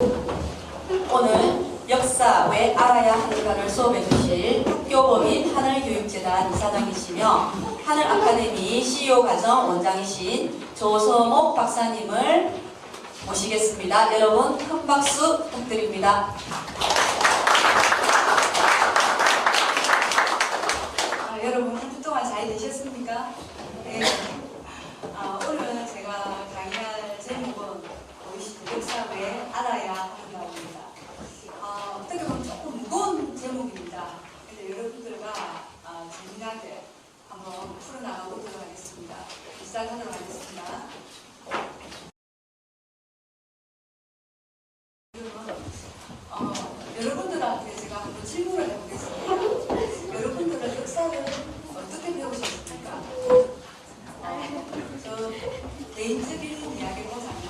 오늘 역사 왜 알아야 하는가를 수업해 주실 학교법인 하늘교육재단 이사장이시며 하늘아카데미 CEO 과정 원장이신 조서목 박사님을 모시겠습니다. 여러분 큰 박수 부탁드립니다. 여러분 한 주 동안 잘 되셨습니까? 네. 오늘 제가 강의할 제목은 보이시죠? 역사 왜 알아야 하는가입니다. 어떻게 보면 조금 무거운 제목입니다. 근데 여러분들과 재미나게 한번 풀어나가 보도록 하겠습니다. 시작하도록 하겠습니다. 여러분들한테 제가 한번 질문을 해보겠습니다. 여러분들은 역사를 어떻게 배우셨습니까? 저 개인적인 이야기를 하자면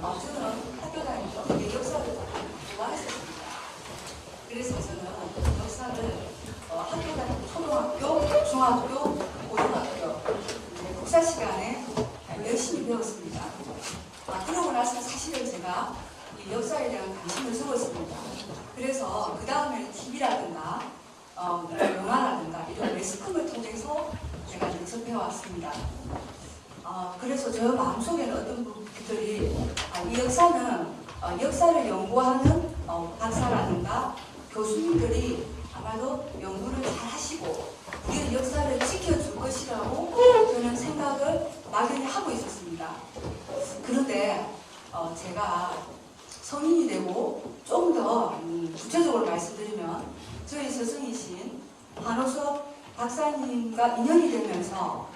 저는 학교 다닐 때 역사를 좋아했었습니다. 그래서 저는 역사를 학교 다닐 때 초등학교, 중학교, 고등학교 국사 시간에 열심히 배웠습니다. 그러고 나서 사실은 제가 이 역사에 대한 관심을 적었습니다. 그래서 그 다음에 TV라든가 영화라든가 이런 매스컴을 통해서 제가 접해왔습니다. 그래서 저 마음속에는 어떤 분들이 이 역사는 역사를 연구하는 박사라든가 교수님들이 아마도 연구를 잘 하시고 우리의 역사를 지켜줄 것이라고 저는 생각을 막연히 하고 있었습니다. 그런데 제가 성인이 되고 좀 더 구체적으로 말씀드리면 저희 스승이신 한호섭 박사님과 인연이 되면서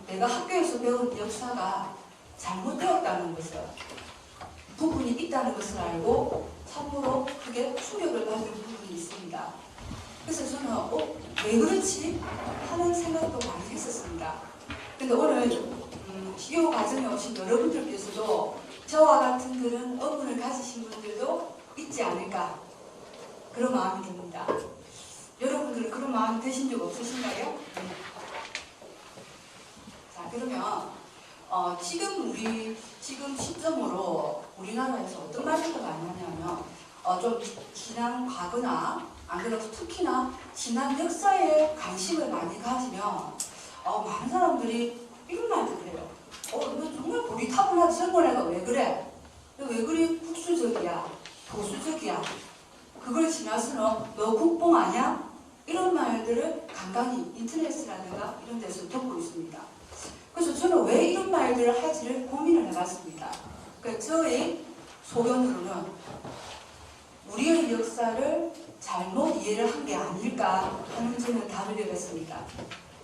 내가 학교에서 배운 역사가 잘못되었다는 것을 부분이 있다는 것을 알고 참으로 크게 충격을 받은 부분이 있습니다. 그래서 저는 왜 그렇지 하는 생각도 많이 했었습니다. 근데 오늘 시교 과정에 오신 여러분들께서도 저와 같은 그런 어문을 가지신 분들도 있지 않을까 그런 마음이 듭니다. 여러분들은 그런 마음이 드신 적 없으신가요? 자, 그러면 지금 시점으로 우리나라에서 어떤 말들을 많이 하냐면 좀 지난 과거나 안 그래도 특히나 지난 역사에 관심을 많이 가지면 많은 사람들이 이런 말도 그래요. 너 정말 고리타분하지 젊은 애가 왜 그래? 너 왜 그리 국수적이야? 보수적이야? 그걸 지나서는 너 국뽕 아냐? 이런 말들을 간간히 인터넷이라든가 이런 데서 듣고 있습니다. 그래서 저는 왜 이런 말들을 할지를 고민을 해봤습니다. 그러니까 저의 소견으로는 우리의 역사를 잘못 이해를 한 게 아닐까 하는 저는 답을 내렸습니다.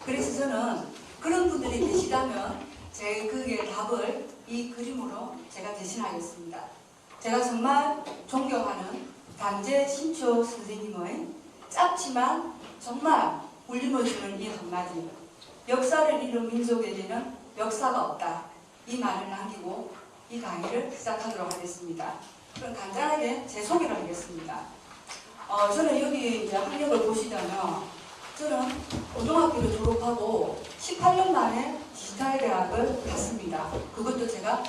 그래서 저는 그런 분들이 계시다면 제 그의 답을 이 그림으로 제가 대신하겠습니다. 제가 정말 존경하는 단재 신초 선생님의 짧지만 정말 울림을 주는 이 한마디, 역사를 잃은 민족에게는 역사가 없다, 이 말을 남기고 이 강의를 시작하도록 하겠습니다. 그럼 간단하게 제 소개를 하겠습니다. 저는 여기 이제 학력을 보시자면 저는 고등학교를 졸업하고 18년 만에 디지털 대학을 갔습니다. 그것도 제가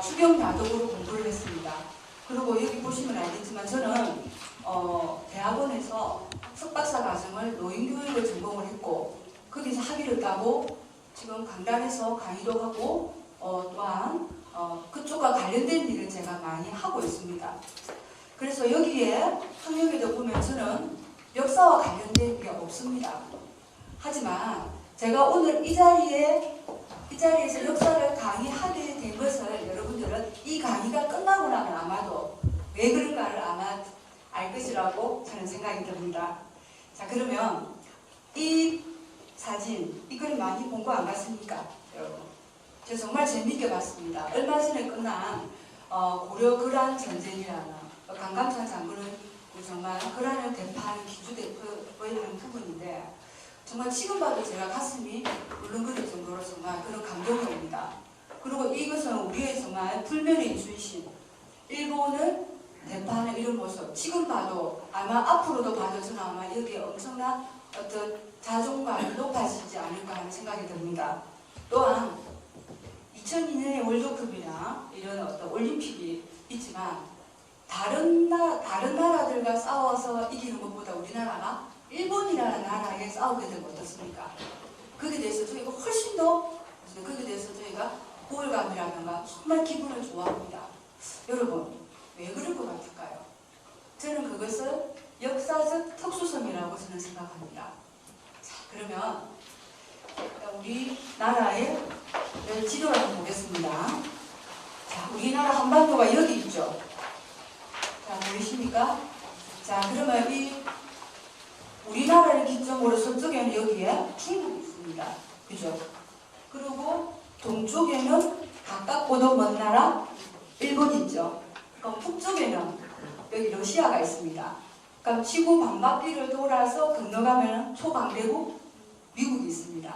추경야독으로 공부를 했습니다. 그리고 여기 보시면 알겠지만 저는 대학원에서 석박사 과정을 노인교육을 전공을 했고 거기서 학위를 따고 지금 강단에서 강의도 하고 또한 그쪽과 관련된 일을 제가 많이 하고 있습니다. 그래서 여기에 학력에도 보면 저는 역사와 관련된 게 없습니다. 하지만 제가 오늘 이 자리에서 역사를 강의하게 된 것을 여러분들은 이 강의가 끝나고 나면 아마도 왜 그런가를 아마 알 것이라고 저는 생각이 듭니다. 자, 그러면 이 사진, 이 그림 많이 본 거 안 봤습니까? 여러분, 제가 정말 재미있게 봤습니다. 얼마 전에 끝난 고려 거란 전쟁이라는 강감찬 장군은 정말 거란을 대파하는 기주대표의 부분인데 정말 지금 봐도 제가 가슴이 울렁거릴 정도로 정말 그런 감동이 옵니다. 그리고 이것은 우리의 정말 불멸의 이수이신 일본을 대파하는 이런 모습, 지금 봐도 아마 앞으로도 봐도 저는 아마 여기에 엄청난 어떤 자존감이 높아지지 않을까 하는 생각이 듭니다. 또한 2002년에 월드컵이나 이런 어떤 올림픽이 있지만 다른 나라들과 싸워서 이기는 것보다 우리나라가 일본이라는 나라에 싸우게 되면 어떻습니까? 거기에 대해서 저희가 훨씬 더 거기에 대해서 저희가 우월감이라든가 정말 기분을 좋아합니다. 여러분 왜 그럴 것 같을까요? 저는 그것을 역사적 특수성이라고 저는 생각합니다. 자, 그러면 우리나라의 지도를 한번 보겠습니다. 자, 우리나라 한반도가 여기 있죠. 자, 보이십니까? 자, 그러면 이 우리나라를 기점으로 서쪽에는 여기에 중국이 있습니다. 그죠? 그리고 동쪽에는 가깝고도 먼 나라 일본이 있죠. 그럼 북쪽에는 여기 러시아가 있습니다. 그럼 지구 반바퀴를 돌아서 건너가면 초강대국 미국이 있습니다.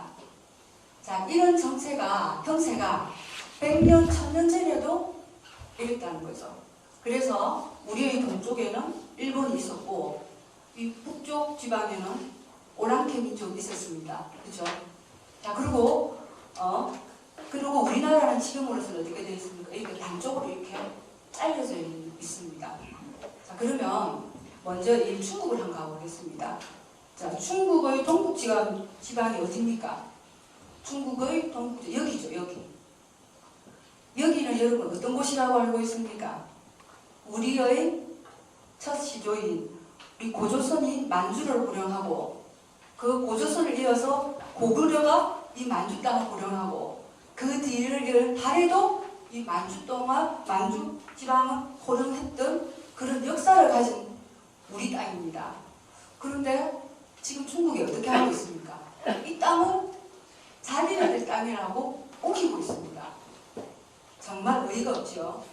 자, 이런 형태가 100년, 1000년 전에도 이랬다는 거죠. 그래서 우리의 동쪽에는 일본이 있었고 이 북쪽 지방에는 오랑캐 쪽이 있었습니다. 그렇죠? 자, 그리고 우리나라는 지금으로서는 어떻게 되어 있습니까? 이렇게 반쪽으로 이렇게 잘려져 있습니다. 자, 그러면 먼저 이 중국을 한번 가보겠습니다. 자, 중국의 동북 지방이 어디입니까? 중국의 동북 여기죠, 여기. 여기는 여러분 어떤 곳이라고 알고 있습니까? 우리의 첫 시조인 우리 고조선이 만주를 호령하고 그 고조선을 이어서 고구려가 이 만주 땅을 호령하고 그 뒤를 이은 하래도 이 만주 지방을 호령했던 그런 역사를 가진 우리 땅입니다. 그런데 지금 중국이 어떻게 하고 있습니까? 이 땅은 자기네들 땅이라고 우기고 있습니다. 정말 의의가 없죠.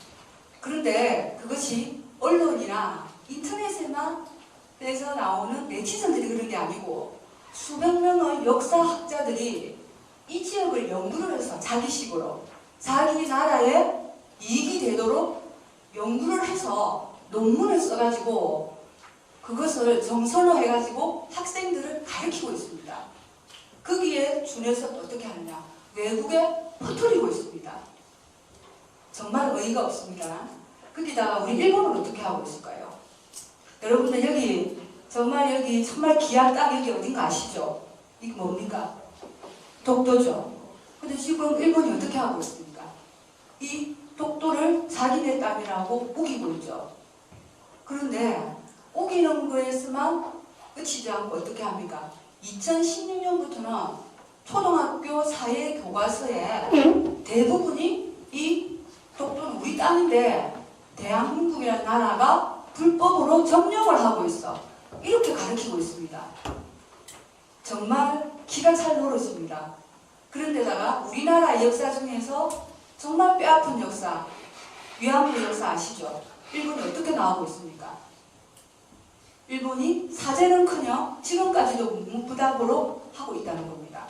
그런데 그것이 언론이나 인터넷에서 나오는 네티즌들이 그런 게 아니고 수백 명의 역사학자들이 이 지역을 연구를 해서 자기식으로 자기 나라에 이익이 되도록 연구를 해서 논문을 써가지고 그것을 정설로 해가지고 학생들을 가르치고 있습니다. 거기에 준해서 어떻게 하느냐? 외국에 퍼뜨리고 있습니다. 정말 의의가 없습니다. 거기다가 우리 일본은 어떻게 하고 있을까요? 여러분들 여기 정말 귀한 땅 여기 어딘가 아시죠? 이게 뭡니까? 독도죠. 근데 지금 일본이 어떻게 하고 있습니까? 이 독도를 자기네 땅이라고 우기고 있죠. 그런데 우기는 거에서만 그치지 않고 어떻게 합니까? 2016년부터는 초등학교 사회 교과서에 대부분이 이 독도는 우리 땅인데 대한민국이라는 나라가 불법으로 점령을 하고 있어. 이렇게 가르치고 있습니다. 정말 기가 찰 노릇입니다. 그런데다가 우리나라 역사 중에서 정말 뼈아픈 역사, 위안부 역사 아시죠? 일본이 어떻게 나오고 있습니까? 일본이 사죄는커녕 지금까지도 묵묵부답으로 하고 있다는 겁니다.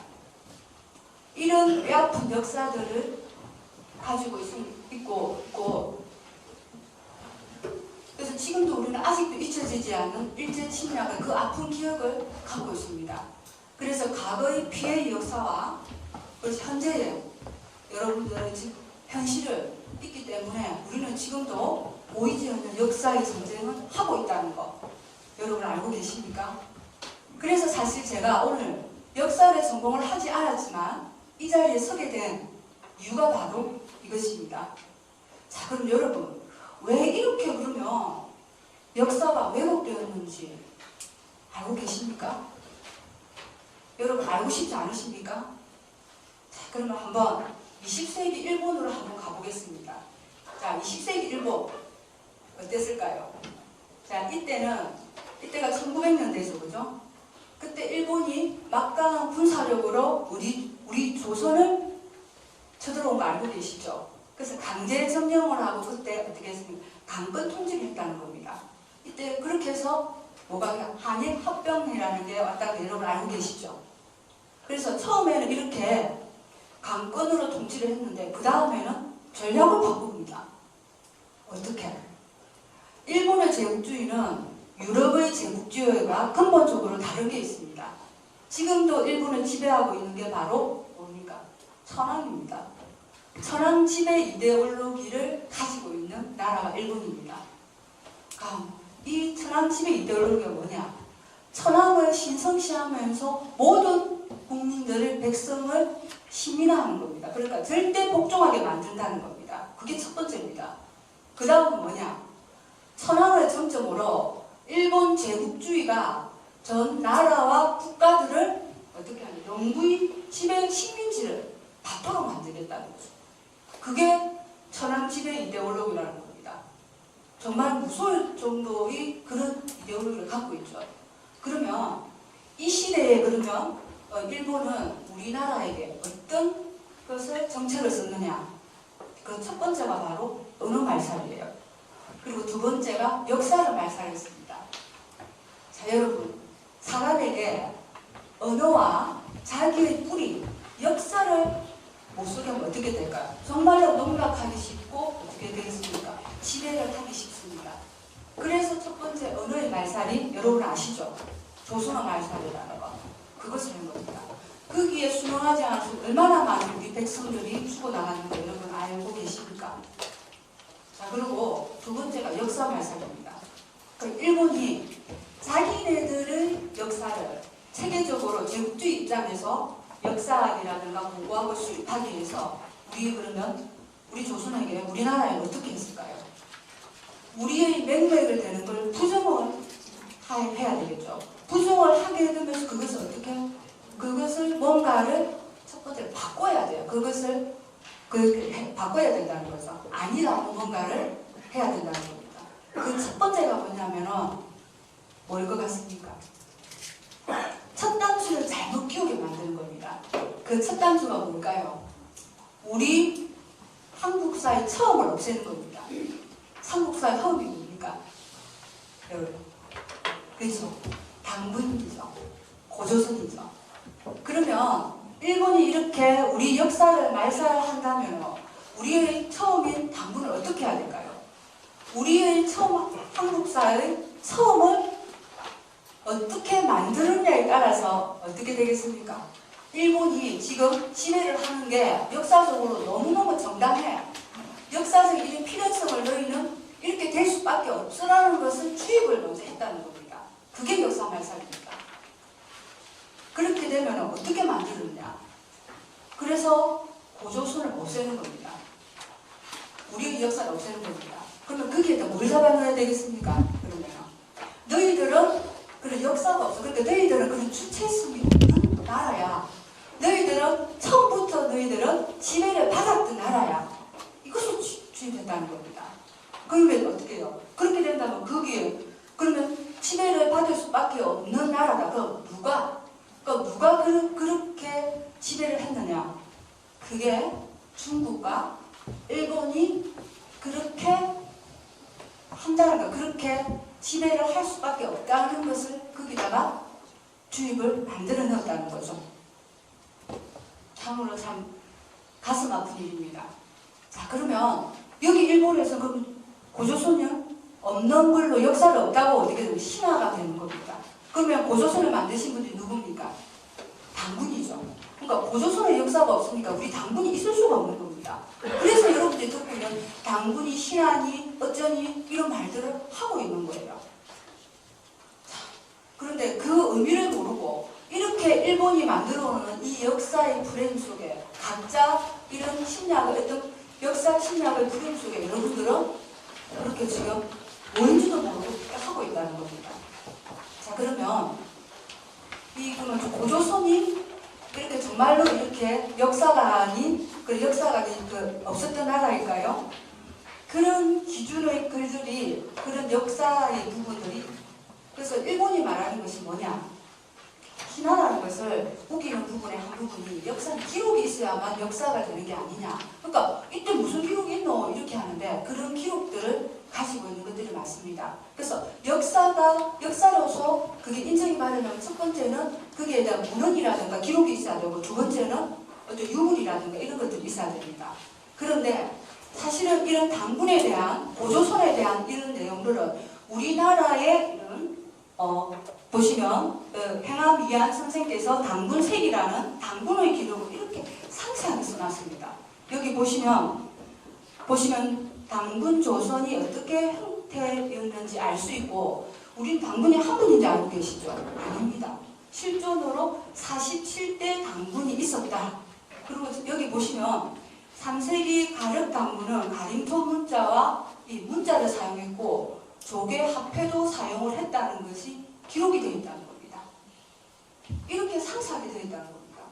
이런 뼈아픈 역사들을 가지고 있고 그래서 지금도 우리는 아직도 잊혀지지 않는 일제 침략의 그 아픈 기억을 갖고 있습니다. 그래서 과거의 피해의 역사와 현재의 여러분들의 현실을 있기 때문에 우리는 지금도 보이지 않는 역사의 전쟁을 하고 있다는 거 여러분 알고 계십니까? 그래서 사실 제가 오늘 역사의 전공을 하지 않았지만 이 자리에 서게 된 이유가 바로 이것입니다. 자, 그럼 여러분 왜 이렇게 그러면 역사가 왜곡되었는지 알고 계십니까? 여러분 알고 싶지 않으십니까? 자, 그러면 한번 20세기 일본으로 한번 가보겠습니다. 자, 20세기 일본 어땠을까요? 자, 이때가 1900년대죠, 그죠? 그때 일본이 막강한 군사력으로 우리 조선을 쳐들어온 거 알고 계시죠? 그래서 강제 점령을 하고 그때 어떻게 했습니까? 강권 통치를 했다는 겁니다. 이때 그렇게 해서 뭐가 한일 합병이라는 게 왔다고 여러분 알고 계시죠? 그래서 처음에는 이렇게 강권으로 통치를 했는데 그 다음에는 전략을 바꿉니다. 어떻게? 일본의 제국주의는 유럽의 제국주의와 근본적으로 다른 게 있습니다. 지금도 일본을 지배하고 있는 게 바로 뭡니까? 천황입니다. 천황 지배 이데올로기를 가지고 있는 나라가 일본입니다. 이 천황집의 이데올로기가 뭐냐? 천황을 신성시하면서 모든 국민들을, 백성을 시민화하는 겁니다. 그러니까 절대 복종하게 만든다는 겁니다. 그게 첫 번째입니다. 그 다음은 뭐냐? 천황을 정점으로 일본 제국주의가 전 나라와 국가들을 어떻게 하냐? 영구히 지배 식민지를 받도록 만들겠다는 거죠. 그게 천황 지배 이데올로기라는 겁니다. 정말 무서울 정도의 그런 이데올로기를 갖고 있죠. 그러면 이 시대에 그러면 일본은 우리나라에게 어떤 것을 정책을 썼느냐? 그 첫 번째가 바로 언어 말살이에요. 그리고 두 번째가 역사를 말살했습니다. 자, 여러분, 사람에게 언어와 자기의 뿌리, 역사를 못 속이면 어떻게 될까요? 정말로 농락하기 쉽고 어떻게 되겠습니까? 지배를 하기 쉽습니다. 그래서 첫 번째 언어의 말살이 여러분 아시죠? 조선어 말살이라는 거. 그것을 한 겁니다. 거기에 순응하지 않아서 얼마나 많은 우리 백성들이 죽어나가는 거 여러분 알고 계십니까? 자, 그리고 두 번째가 역사 말살입니다. 일본이 자기네들의 역사를 세계적으로 제국주의 입장에서 역사학이라든가 공부하고 수립하기 위해서 우리 조선에게 우리나라에 어떻게 했을까요? 우리의 맥락을 되는 걸 부정을 해야 되겠죠. 부정을 하게 되면서 그것을 뭔가를 첫 번째 바꿔야 돼요. 그것을 바꿔야 된다는 거죠. 아니라고 뭔가를 해야 된다는 겁니다. 그 첫 번째가 뭐냐면은 뭘 것 같습니까? 첫 단추를 잘못 끼우게 만드는 겁니다. 그 첫 단추가 뭘까요? 우리 한국사의 처음을 없애는 겁니다. 한국사의 처음이 뭡니까? 여러분, 그렇죠. 당분이죠. 고조선이죠. 그러면 일본이 이렇게 우리 역사를 말살한다면 우리의 처음인 당분을 어떻게 해야 될까요? 우리의 처음, 한국사의 처음을 어떻게 만드느냐에 따라서 어떻게 되겠습니까? 일본이 지금 지배를 하는 게 역사적으로 너무너무 정당해. 역사적 이런 필연성을 너희는 이렇게 될 수밖에 없으라는 것을 주입을 먼저 했다는 겁니다. 그게 역사 말살입니다. 그렇게 되면 어떻게 만드느냐? 그래서 고조선을 없애는 겁니다. 우리의 역사를 없애는 겁니다. 그러면 거기에다 뭘 잡아넣어야 되겠습니까? 그러면 너희들은 그런 역사가 없어. 그러니까 너희들은 그런 주체성이 없는 나라야. 너희들은 처음부터 너희들은 지배를 받았던 나라야. 이것을 주입했다는 겁니다. 그러면 어떻게 해요? 그렇게 된다면 거기에 그러면 지배를 받을 수밖에 없는 나라다. 그럼 누가 그렇게 지배를 했느냐? 그게 중국과 일본이 그렇게 한다는 거, 그렇게 지배를 할 수밖에 없다는 것을 거기다가 주입을 만들어 넣었다는 거죠. 참으로 참 가슴 아픈 일입니다. 자, 그러면 여기 일본에서 그럼 고조선은 없는 걸로 역사를 없다고 어떻게 되면 신화가 되는 겁니다. 그러면 고조선을 만드신 분들이 누굽니까? 당군이죠. 그러니까 고조선의 역사가 없으니까 우리 당군이 있을 수가 없는 겁니다. 그래서 여러분들이 듣고 있는 당군이 신하니 어쩌니 이런 말들을 하고 있는 거예요. 자, 그런데 그 의미를 모르고 이렇게 일본이 만들어오는 이 역사의 프레임 속에 각자 이런 침략을 어떤 역사 침략의 프레임 속에 여러분들은 그렇게 지금 뭔지도 모르고 하고 있다는 겁니다. 자, 그러면 그러면 고조선이 이렇게 정말로 이렇게 역사가 아닌 없었던 나라일까요? 그런 기준의 글들이, 그런 역사의 부분들이, 그래서 일본이 말하는 것이 뭐냐? 신화라는 것을 우기는 부분의 한 부분이 역사는 기록이 있어야만 역사가 되는 게 아니냐. 그러니까 이때 무슨 기록이 있노? 이렇게 하는데 그런 기록들을 가지고 있는 것들이 많습니다. 그래서 역사로서 그게 인정이 받으려면 첫 번째는 거기에 대한 문헌이라든가 기록이 있어야 되고 두 번째는 어떤 유물이라든가 이런 것들이 있어야 됩니다. 그런데 사실은 이런 당군에 대한, 고조선에 대한 이런 내용들은 우리나라의 이런 보시면 행암 이한 선생께서 당군색이라는 당군의 기록을 이렇게 상세하게 써놨습니다. 여기 보시면 당군 조선이 어떻게 형태였는지 알 수 있고 우린 당군이 한 분인지 알고 계시죠? 아닙니다. 실존으로 47대 당군이 있었다. 그리고 여기 보시면 3세기 가륵 당군은 가림토 문자와 이 문자를 사용했고 조개 화폐도 사용을 했다는 것이 기록이 되어 있다는 겁니다. 이렇게 상세하게 되어 있다는 겁니다.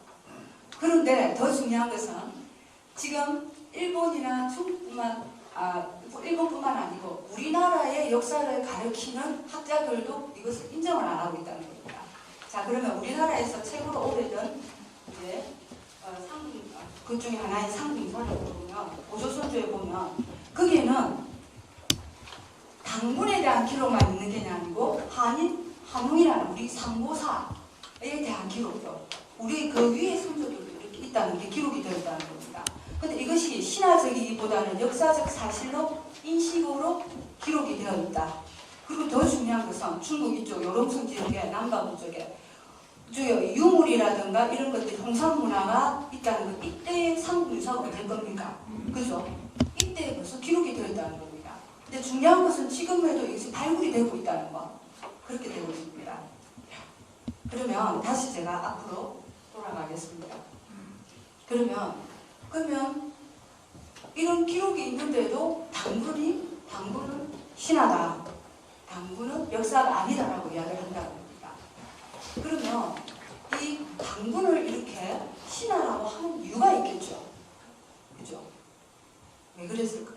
그런데 더 중요한 것은 지금 일본이나 일본뿐만 아니고 우리나라의 역사를 가르치는 학자들도 이것을 인정을 안 하고 있다는 겁니다. 자, 그러면 우리나라에서 최고로 오래된 이제 그 중에 하나인 상빙선을 보면 고조선조에 보면 거기에는 당군에 대한 기록만 있는 게 아니고 한웅이라는 우리 상고사에 대한 기록도 우리 그 위에 선조들도 이렇게 있다는 게 기록이 되어 있다는 겁니다. 근데 이것이 신화적이기보다는 역사적 사실로 인식으로 기록이 되어 있다. 그리고 더 중요한 것은 중국 이쪽 요롱성 지역의 남반부 쪽에 유물이라든가 이런 것들 홍상문화가 있다는 것, 이때의 상분유사가 어떨 겁니까? 그죠? 이때 벌써 기록이 되어 있다는 겁니다. 근데 중요한 것은 지금에도 이것이 발굴이 되고 있다는 거, 그렇게 되고 있습니다. 그러면 다시 제가 앞으로 돌아가겠습니다. 그러면 이런 기록이 있는데도 당군은 신화다, 당군은 역사가 아니다라고 이야기를 한다는 겁니다. 그러면 이 당군을 이렇게 신화라고 하는 이유가 있겠죠. 그죠? 왜 그랬을까요?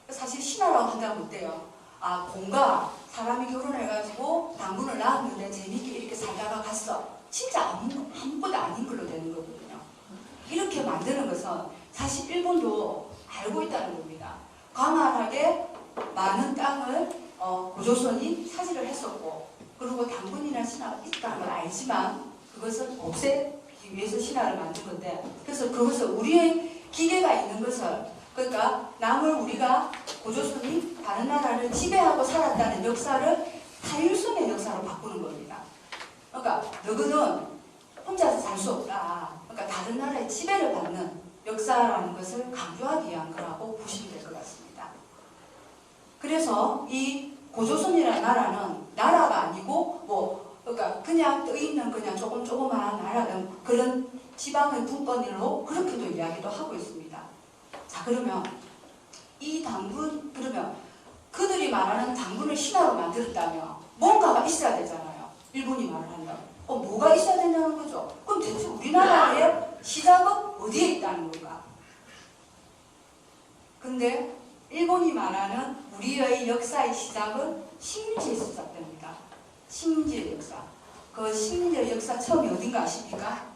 사실 신화라고 한다면 어때요? 아, 공가 사람이 결혼해가지고 당군을 낳았는데 재밌게 이렇게 살다가 갔어. 진짜 아무것도 아닌 걸로 되는 거거든요. 이렇게 만드는 것은 사실 일본도 알고 있다는 겁니다. 광활하게 많은 땅을 고조선이 차지를 했었고, 그리고 당군이나 신화가 있다는 걸 알지만 그것을 없애기 위해서 신화를 만든 건데, 그래서 그것을 우리의 기계가 있는 것을, 그러니까 남을 우리가 고조선이 다른 나라를 지배하고 살았다는 역사를 자율성의 역사로 바꾸는 겁니다. 그러니까 너희는 혼자서 살 수 없다. 그러니까 다른 나라의 지배를 받는 역사라는 것을 강조하기 위한 거라고 보시면 될 것 같습니다. 그래서 이 고조선이라는 나라는 나라가 아니고 그러니까 그냥 떠 있는 그냥 조그마한 나라는 그런 지방의 분권으로 그렇게도 이야기도 하고 있습니다. 자, 그러면 이 당군, 그러면 그들이 말하는 당군을 신화로 만들었다면 뭔가가 있어야 되잖아요. 일본이 말을 한다면. 뭐가 있어야 된다는 거죠? 그럼 대체 우리나라의 시작은 어디에 있다는 건가? 근데 일본이 말하는 우리의 역사의 시작은 식민지에서 시작됩니다. 식민지의 역사. 그 식민지의 역사 처음이 어딘가 아십니까?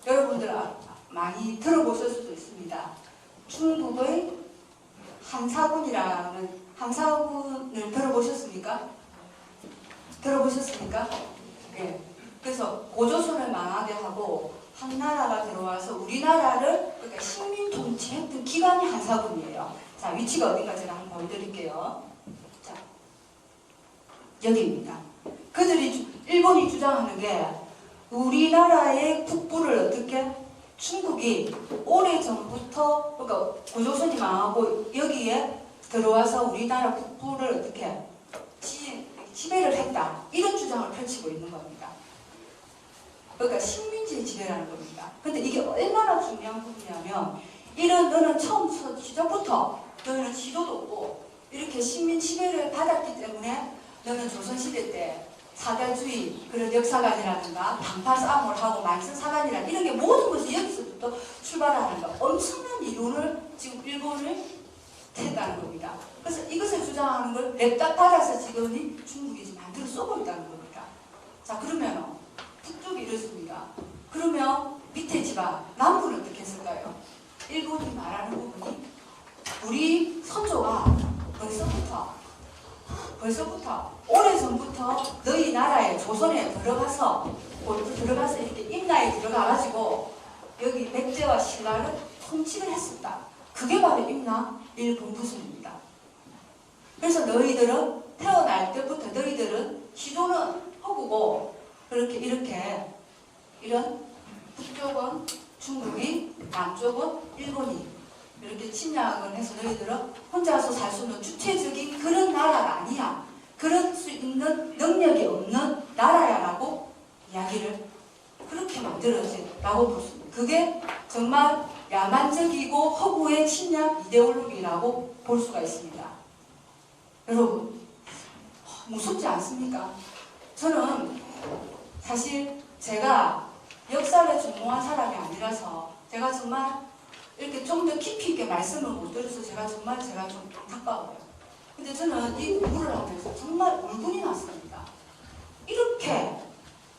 여러분들 많이 들어보실 수도 있습니다. 중국의 한사군을 들어보셨습니까? 네. 그래서 고조선을 망하게 하고 한나라가 들어와서 우리나라를 그러니까 식민 통치했던 기관이 한사군이에요. 자, 위치가 어딘가 제가 한번 보여드릴게요. 자, 여기입니다. 일본이 주장하는 게 우리나라의 국부를 어떻게 중국이 오래전부터 그러니까 고조선이 망하고 여기에 들어와서 우리나라 국부를 어떻게 지배를 했다. 이런 주장을 펼치고 있는 겁니다. 그러니까 식민지의 지배라는 겁니다. 근데 이게 얼마나 중요한 부분이냐면 너는 처음 시작부터 너는 지도도 없고 이렇게 식민 지배를 받았기 때문에 너는 조선시대 때 사대주의 그런 역사관이라든가 당파 싸움을 하고 만선사관이라는 이런 게 모든 것이 여기서부터 출발하는 거 엄청난 이론을 지금 일본을 했다는 겁니다. 그래서 이것을 주장하는 걸 냅다 받아서 지금이 중국이 지금 만들어 쏘고 있다는 겁니다. 자, 그러면 북쪽이 이렇습니다. 그러면 밑에 지방 남부는 어떻게 했을까요? 일본이 말하는 부분이 우리 선조가 벌써부터 오래전부터 너희 나라에 조선에 들어가서 이렇게 임나에 들어가가지고 여기 백제와 신라를 통치를 했었다. 그게 바로 임나 일본부순입니다. 그래서 너희들은 태어날 때부터 너희들은 시조는 허구고 이런 북쪽은 중국이 남쪽은 일본이 이렇게 침략을 해서 너희들은 혼자서 살 수 없는 주체적인 그런 나라가 아니야. 그럴 수 있는 능력이 없는 나라야라고 이야기를 그렇게 만들어지라고 볼 수 있습니다. 그게 정말 야만적이고 허구의 침략 이데올로기라고 볼 수가 있습니다. 여러분, 무섭지 않습니까? 저는 사실 제가 역사를 전공한 사람이 아니라서 제가 정말 이렇게 좀 더 깊이 있게 말씀을 못 드려서 제가 좀 안타까워요. 근데 저는 이 공부를 하면서 정말 울분이 났습니다. 이렇게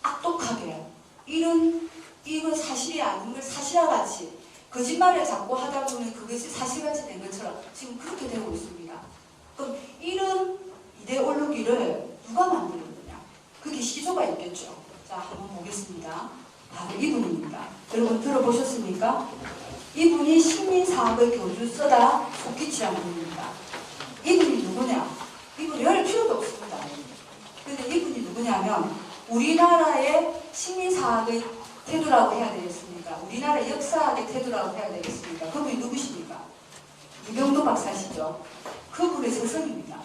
악독하게 이건 사실이 아닌 걸 사실과 같이 거짓말을 자꾸 하다 보면 그것이 사실같이 된 것처럼 지금 그렇게 되고 있습니다. 그럼 이런 이데올로기를 누가 만들었느냐? 그게 시조가 있겠죠. 자, 한번 보겠습니다. 바로 이분입니다. 여러분 들어보셨습니까? 이분이 식민사학의 교주 써다 소키치라는 분입니다. 이분이 누구냐? 이분이 열 필요도 없습니다. 근데 이분이 누구냐면 우리나라의 식민사학의 태도라고 해야 되겠습니까? 우리나라 역사학의 태도라고 해야 되겠습니까? 그분이 누구십니까? 이병도 박사시죠. 그분의 스승입니다.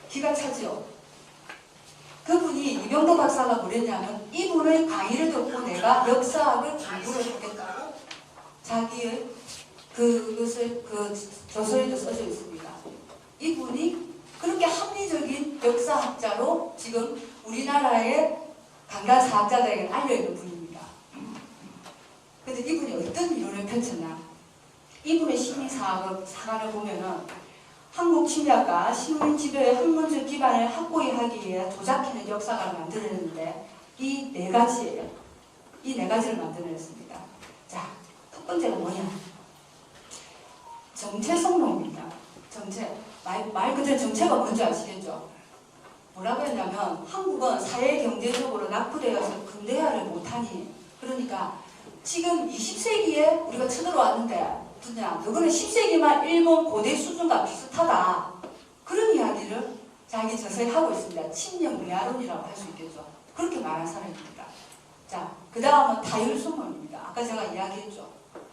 기가 차죠. 그분이 이병도 박사가 뭐랬냐면 이분의 강의를 듣고 내가 역사학을 공부를 하겠다고 자기의 그것을 저서에도 써져 있습니다. 이분이 그렇게 합리적인 역사학자로 지금 우리나라의 강간사학자들에게 알려있는 분입니다. 근데 이분이 어떤 이론을 펼쳤나? 이분의 식민사관을 보면은 한국 침략과 식민지배의 학문적 기반을 확고히 하기 위해 조작해낸 역사관을 만들어냈는데 이 네 가지예요. 이 네 가지를 만들어냈습니다. 자, 첫 번째가 뭐냐? 정체성론입니다. 정체. 말 그대로 정체가 뭔지 아시겠죠? 뭐라고 했냐면 한국은 사회 경제적으로 낙후되어서 근대화를 못하니 그러니까 지금 20세기에 우리가 쳐들어왔는데 누구냐? 너는 10세기만 일본 고대 수준과 비슷하다. 그런 이야기를 자기 저서에 하고 있습니다. 친명 미아론이라고 할 수 있겠죠. 그렇게 말한 사람입니다. 자, 그 다음은 타율성론입니다. 아까 제가 이야기했죠.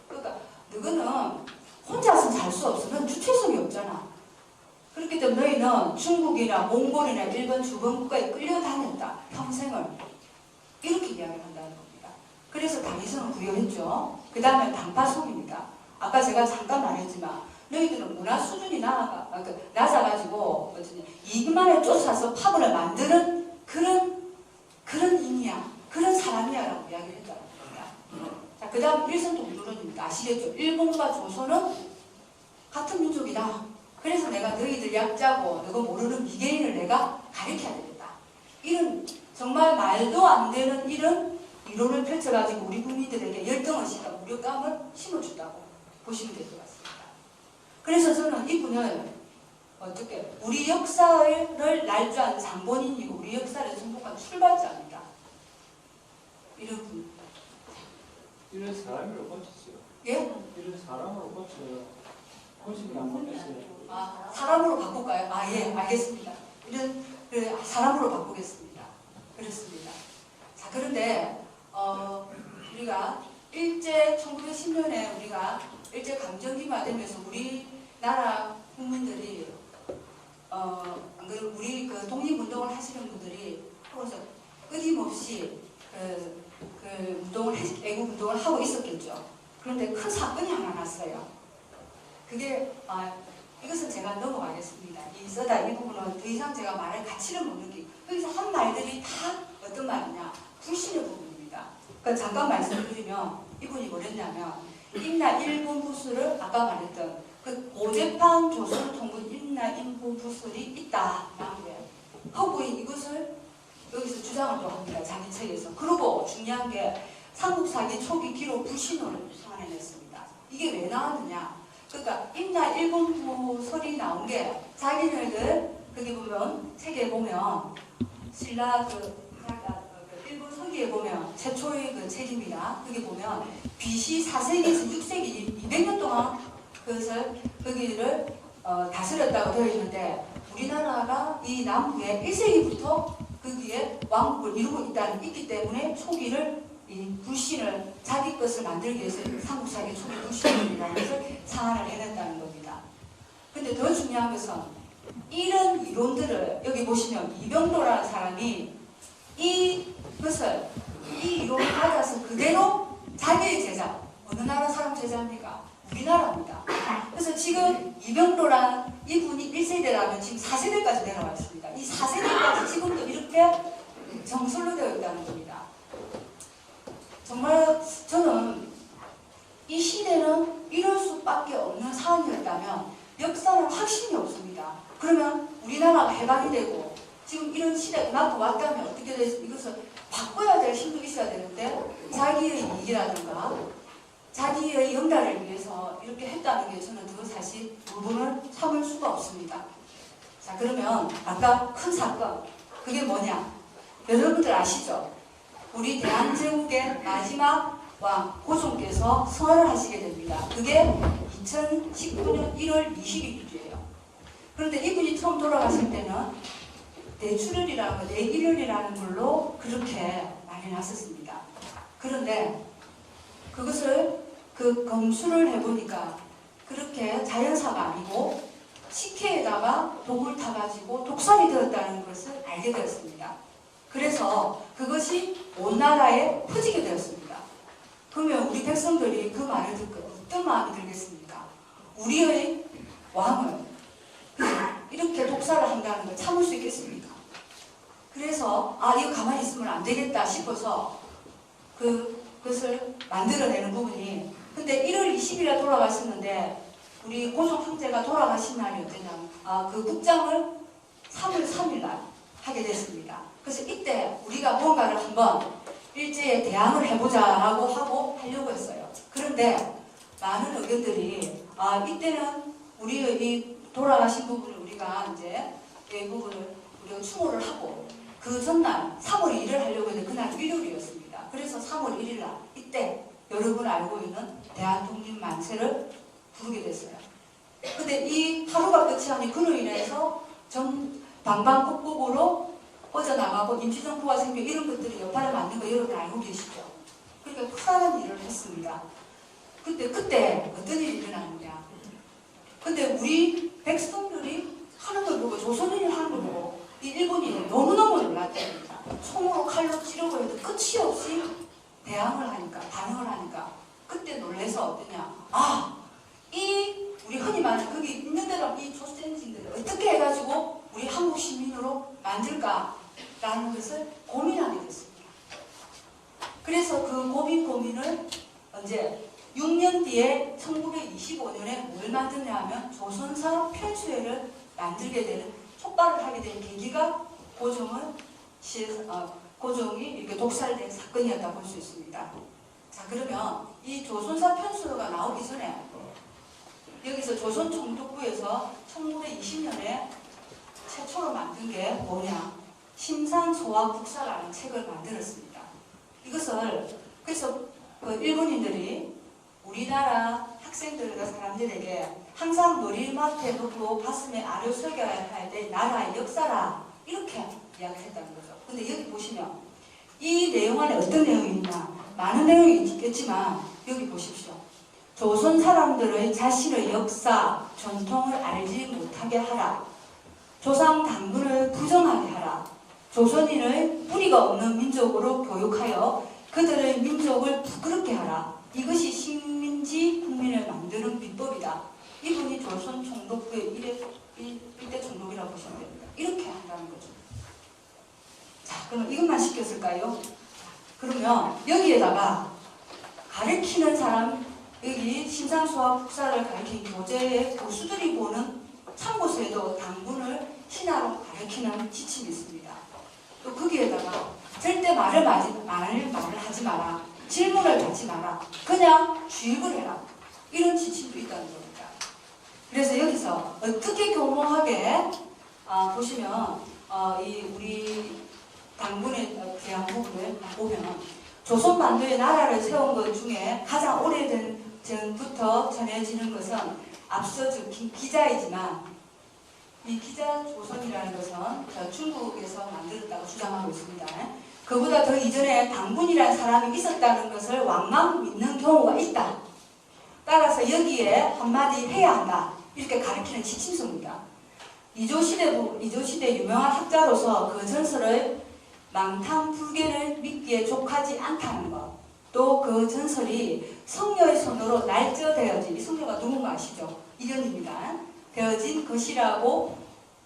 그러니까 너는 혼자서 살 수 없어. 넌 주체성이 없잖아. 그렇기 때문에 너희는 중국이나 몽골이나 일본 주변국가에 끌려다녔다. 평생을. 이렇게 이야기를 한다는 겁니다. 그래서 당위성을 부여했죠. 그 다음에 단파성입니다. 아까 제가 잠깐 말했지만 너희들은 문화 수준이 낮아가지고 이익만을 쫓아서 파벌을 만드는 그런 인이야. 그런 사람이야 라고 이야기를 했다는 겁니다. 자, 그 다음 일선동유론입니다. 아시겠죠? 일본과 조선은 같은 민족이다. 그래서 내가 너희들 약자고 너가 모르는 미개인을 내가 가르쳐야 되겠다. 이런 정말 말도 안 되는 이런 이론을 펼쳐가지고 우리 국민들에게 열등을 시켜 무력감을 심어준다고 보시면 될 것 같습니다. 그래서 저는 이분을 어떻게 우리 역사를 날조한 장본인이고 우리 역사를 정복한 출발자입니다. 이런 분. 이런 사람으로 고쳤어요. 예? 이런 사람으로 고쳐요. 고치기 안 바뀌었어요. 아, 사람으로 바꿀까요? 아, 예, 알겠습니다. 이런 사람으로 바꾸겠습니다. 그렇습니다. 자, 그런데 우리가 일제 1910년에 우리가 일제 강점기가 되면서 우리나라 국민들이 안 그래도 우리 그 독립운동을 하시는 분들이 하고서 끊임없이 애국 운동을 하고 있었겠죠. 그런데 큰 사건이 하나 났어요. 그게 이것은 제가 넘어가겠습니다. 이 부분은 더 이상 제가 말할 가치를 못 느끼고 여기서 한 말들이 다 어떤 말이냐? 불신의 부분입니다. 그러니까 잠깐 말씀드리면 이분이 뭐랬냐면 임나 일본 부술을 아까 말했던 그 고재판 조선 통군 임나 일본 부술이 있다라는 거예요. 허구인 이것을 여기서 주장을 또 합니다. 자기 책에서. 그리고 중요한 게 삼국사기 초기 기록 불신호를 상환해냈습니다. 이게 왜 나왔느냐? 그러니까 임나 일본 부설이 나온 게 자기네들 거기 보면 책에 보면 신라 일본 서기에 보면 최초의 그 책입니다. 거기 보면 BC 4세기에서 6세기 200년 동안 그것을 거기를 다스렸다고 되어 있는데 우리나라가 이 남부에 1세기부터 거기에 왕국을 이루고 있기 때문에 초기를 이 불신을 자기 것을 만들기 위해서 삼국사기 초기 불신이라는 것을 상한을 해냈다는 겁니다. 근데 더 중요한 것은 이런 이론들을 여기 보시면 이병도라는 사람이 이것을 이 이론을 받아서 그대로 자기의 제자, 어느 나라 사람 제자입니까? 우리나라입니다. 그래서 지금 이병도란 이분이 1세대라면 지금 4세대까지 내려와 있습니다. 이 4세대까지 지금도 이렇게 정설로 되어 있다는 겁니다. 정말 저는 이 시대는 이럴 수밖에 없는 상황이었다면 역사는 확신이 없습니다. 그러면 우리나라가 해방이 되고 지금 이런 시대가 이만큼 왔다면 어떻게 되지? 이것을 바꿔야 될 힘도 있어야 되는데 자기의 이익이라든가 자기의 영달을 위해서 이렇게 했다는 게 저는 그 사실 부분을 참을 수가 없습니다. 자, 그러면 아까 큰 사건 그게 뭐냐? 여러분들 아시죠? 우리 대한제국의 마지막 왕 고종께서 서얼을 하시게 됩니다. 그게 2019년 1월 20일이에요. 그런데 이분이 처음 돌아가실 때는 내출혈이라는 거, 뇌일혈이라는 걸로 그렇게 많이 났었습니다. 그런데 그것을 검수를 해보니까 그렇게 자연사가 아니고 식혜에다가 독을 타가지고 독살이 되었다는 것을 알게 되었습니다. 그래서 그것이 온 나라에 퍼지게 되었습니다. 그러면 우리 백성들이 그 말을 듣고 어떤 마음이 들겠습니까? 우리의 왕을 이렇게 독살을 한다는 걸 참을 수 있겠습니까? 그래서 이거 가만히 있으면 안 되겠다 싶어서 그것을 만들어내는 부분이, 근데 1월 20일에 돌아가셨는데 우리 고종 황제가 돌아가신 날이 어땠냐면 그 국장을 3월 3일 날 하게 됐습니다. 그래서 이때 우리가 뭔가를 한번 일제에 대항을 해보자라고 하려고 했어요. 그런데 많은 의견들이 이때는 우리의 이 돌아가신 부분을 우리가 이제 이 부분을 우리가 추모를 하고 그 전날 3월 1일 하려고 했는데 그날 일요일이었습니다. 그래서 3월 1일 날 이때 여러분 알고 있는 대한독립만세를 부르게 됐어요. 근데 이 하루가 끝이 아닌 그로 인해서 전 방방곡곡으로 뻗어나가고 임시정부가 생겨 이런 것들이 여파를 맞는 거 여러분 알고 계시죠? 그러니까 크다는 일을 했습니다. 그때 어떤 일이 일어나느냐? 근데 우리 백성들이 하는 걸 보고 조선인이 하는 걸 보고 이 일본인이 너무너무 놀랐답니다. 총으로 칼로 찌르고 해도 끝이 없이 대항을 하니까, 반응을 하니까 그때 놀래서 어떠냐? 우리 흔히 말하는 거기 있는 대로 이 조선인들을 어떻게 해가지고 우리 한국 시민으로 만들까라는 것을 고민하게 됐습니다. 그래서 그 고민을 언제 6년 뒤에 1925년에 뭘 만드냐 하면 조선사 편수회를 만들게 되는 촉발을 하게 된 계기가 고종이 이렇게 독살된 사건이었다 볼 수 있습니다. 자, 그러면 이 조선사 편수가 나오기 전에 여기서 조선총독부에서 1920년에 최초로 만든 게 뭐냐? 심상소화국사라는 책을 만들었습니다. 이것을 그래서 일본인들이 우리나라 학생들과 사람들에게 항상 머리맡에 놓고 가슴에 아려 새겨야 할 나라의 역사라 이렇게 이야기했다는 거죠. 근데 여기 보시면 이 내용 안에 어떤 내용이 있나? 많은 내용이 있겠지만 여기 보십시오. 조선 사람들의 자신의 역사, 전통을 알지 못하게 하라. 조상 당군을 부정하게 하라. 조선인의 뿌리가 없는 민족으로 교육하여 그들의 민족을 부끄럽게 하라. 이것이 식민지 국민을 만드는 비법이다. 이분이 조선 총독부의 일대 총독이라고 보시면 됩니다. 이렇게 한다는 거죠. 자, 그럼 이것만 시켰을까요? 그러면 여기에다가 가르치는 사람, 여기 심상수와 국사를 가르친 교재의 교수들이 보는 참고서에도 당군을 신하로 가르치는 지침이 있습니다. 또 거기에다가 절대 말을 하지 마라. 질문을 받지 마라. 그냥 주입을 해라. 이런 지침도 있다는 겁니다. 그래서 여기서 어떻게 교모하게 보시면 우리 당군에 대한 부분을 보면 조선 만두의 나라를 세운 것 중에 가장 오래된 전부터 전해지는 것은 앞서 기자이지만 이 기자 조선이라는 것은 중국에서 만들었다고 주장하고 있습니다. 그보다 더 이전에 당군이라는 사람이 있었다는 것을 왕만 믿는 경우가 있다. 따라서 여기에 한마디 해야 한다. 이렇게 가르치는 지침서입니다. 이조시대 유명한 학자로서 그 전설의 망탕불개를 믿기에 족하지 않다는 것. 또 그 전설이 성녀의 손으로 날짜되어진, 이 성녀가 누군가 아시죠? 이견입니다. 되어진 것이라고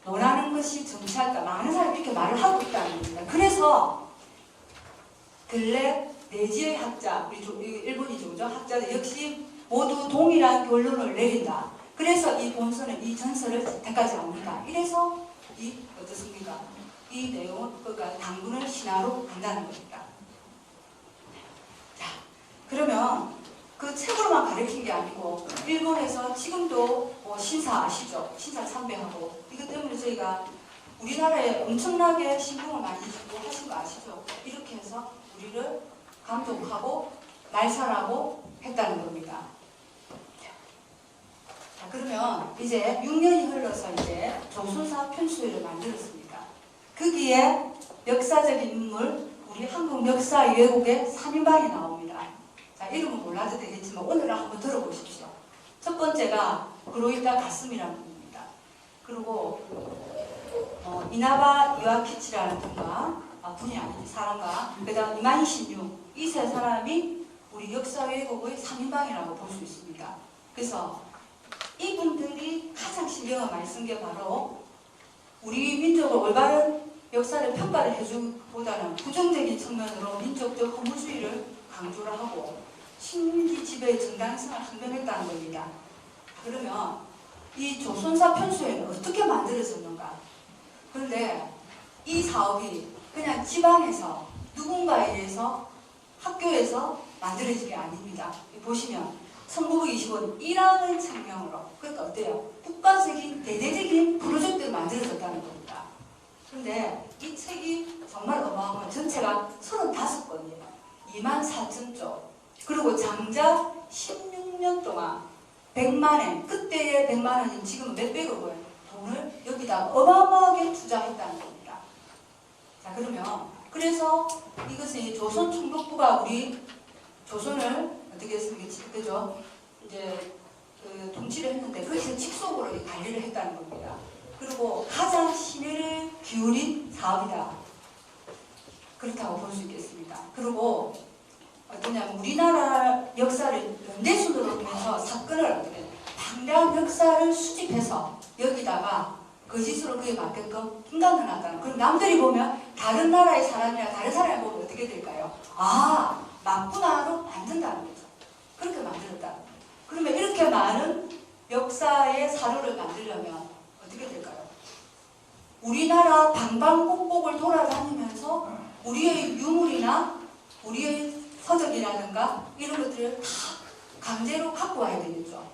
논하는 것이 정치할까? 많은 사람이 이렇게 말을 하고 있다는 겁니다. 그래서 근래 내지의 학자, 우리 일본이죠, 그죠? 학자들 역시 모두 동일한 결론을 내린다. 그래서 이 본서는 이 전설을 선택하지 않는다. 이래서 이 어떻습니까? 이 내용은 그러니까 당군을 신화로 한다는 겁니다. 자, 그러면 그 책으로만 가르친 게 아니고 일본에서 지금도 뭐 신사 아시죠? 신사 참배하고 이것 때문에 저희가 우리나라에 엄청나게 신경을 많이 주고 하신 거 아시죠? 이렇게 해서 우리를 감독하고 말살하고 했다는 겁니다. 자, 그러면 이제 6년이 흘러서 이제 조선사 편수회를 만들었습니다. 거기에 역사적인 인물, 우리 한국 역사 왜곡의 3인방이 나옵니다. 자, 이름은 몰라도 되겠지만 오늘은 한번 들어보십시오. 첫 번째가 그로이타 가슴이라는 분입니다. 그리고 이나바 이와키치라는 분이 아니지 사람과 그 다음 이마이 신유 이 세 사람이 우리 역사 왜곡의 3인방이라고 볼 수 있습니다. 그래서 이분들이 가장 신경을 많이 쓴 게 바로 우리 민족을 올바른 역사를 평가를 해주기보다는 부정적인 측면으로 민족적 허무주의를 강조를 하고 식민지 지배의 정당성을 항변했다는 겁니다. 그러면 이 조선사 편수회는 어떻게 만들어졌는가? 그런데 이 사업이 그냥 지방에서 누군가에 의해서 학교에서 만들어진 게 아닙니다. 보시면 1920원 1학의 책명으로 그러니까 어때요? 국가적인 대대적인 프로젝트를 만들어졌다는 겁니다. 그런데 이 책이 정말 어마어마한 전체가 35권이에요. 24,000쪽. 그리고 장작 16년 동안 100만엔, 그때의 100만원이 지금 몇백억 원 돈을 여기다 어마어마하게 투자했다는 겁니다. 자, 그러면 그래서 이것은 조선 총독부가 우리 조선을 어떻게 했습니까? 그죠? 이제 통치를 했는데 거기서 직속으로 관리를 했다는 겁니다. 그리고 가장 신의를 기울인 사업이다. 그렇다고 볼 수 있겠습니다. 그리고 어떠냐면 우리나라 역사를 연대순으로 보면서 사건을 어떻게 방대한 역사를 수집해서 여기다가 거짓으로 그에 맞게끔 인간을 놨다는. 그럼 남들이 보면 다른 나라의 사람이나 다른 사람이 보면 어떻게 될까요? 아, 맞구나로 만든다는 거죠. 그렇게 만들었다. 그러면 이렇게 많은 역사의 사료를 만들려면 어떻게 될까요? 우리나라 방방곡곡을 돌아다니면서 우리의 유물이나 우리의 서적이라든가 이런 것들을 다 강제로 갖고 와야 되겠죠.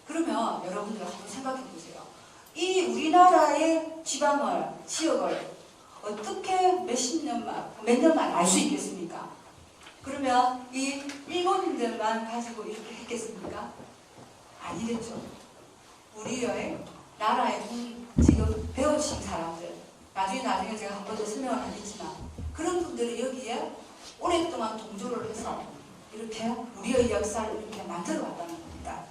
그러면 여러분들 한번 생각해 보세요. 이 우리나라의 지역을 어떻게 몇 년만 알 수 있겠습니까? 그러면 이 일본인들만 가지고 이렇게 했겠습니까? 아니겠죠. 우리의 나라에 지금 배우신 사람들, 나중에 제가 한 번 더 설명을 하겠지만 그런 분들이 여기에 오랫동안 동조를 해서 이렇게 우리의 역사를 이렇게 만들어 왔다는 겁니다.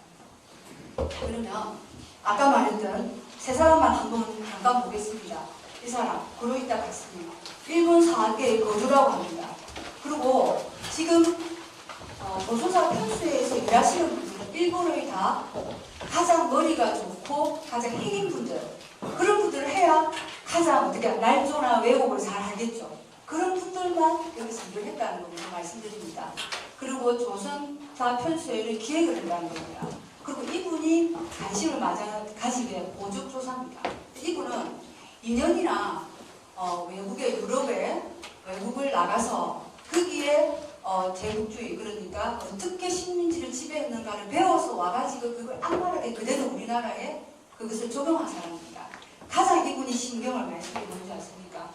그러면 아까 말했던 세 사람만 한번 잠깐 보겠습니다. 이 사람, 그로이타 가스미. 일본 사계의 거주라고 합니다. 그리고 지금 조선사 편수회에서 일하시는 분들은 일본의 다 가장 머리가 좋고 가장 힘인 분들, 그런 분들을 해야 가장 어떻게 날조나 왜곡을 잘 하겠죠. 그런 분들만 여기서 일을 했다는 겁니다. 말씀드립니다. 그리고 조선사 편수회를 기획을 했다는 겁니다. 그리고 이분이 관심을 가진 게 보적조사입니다. 이분은 2년이나 외국에 유럽에 외국을 나가서 거기에 제국주의 그러니까 어떻게 식민지를 지배했는가를 배워서 와가지고 그걸 악랄하게 그대로 우리나라에 그것을 적용한 사람입니다. 가장 이분이 신경을 많이 쓰게 뭔지 아십니까?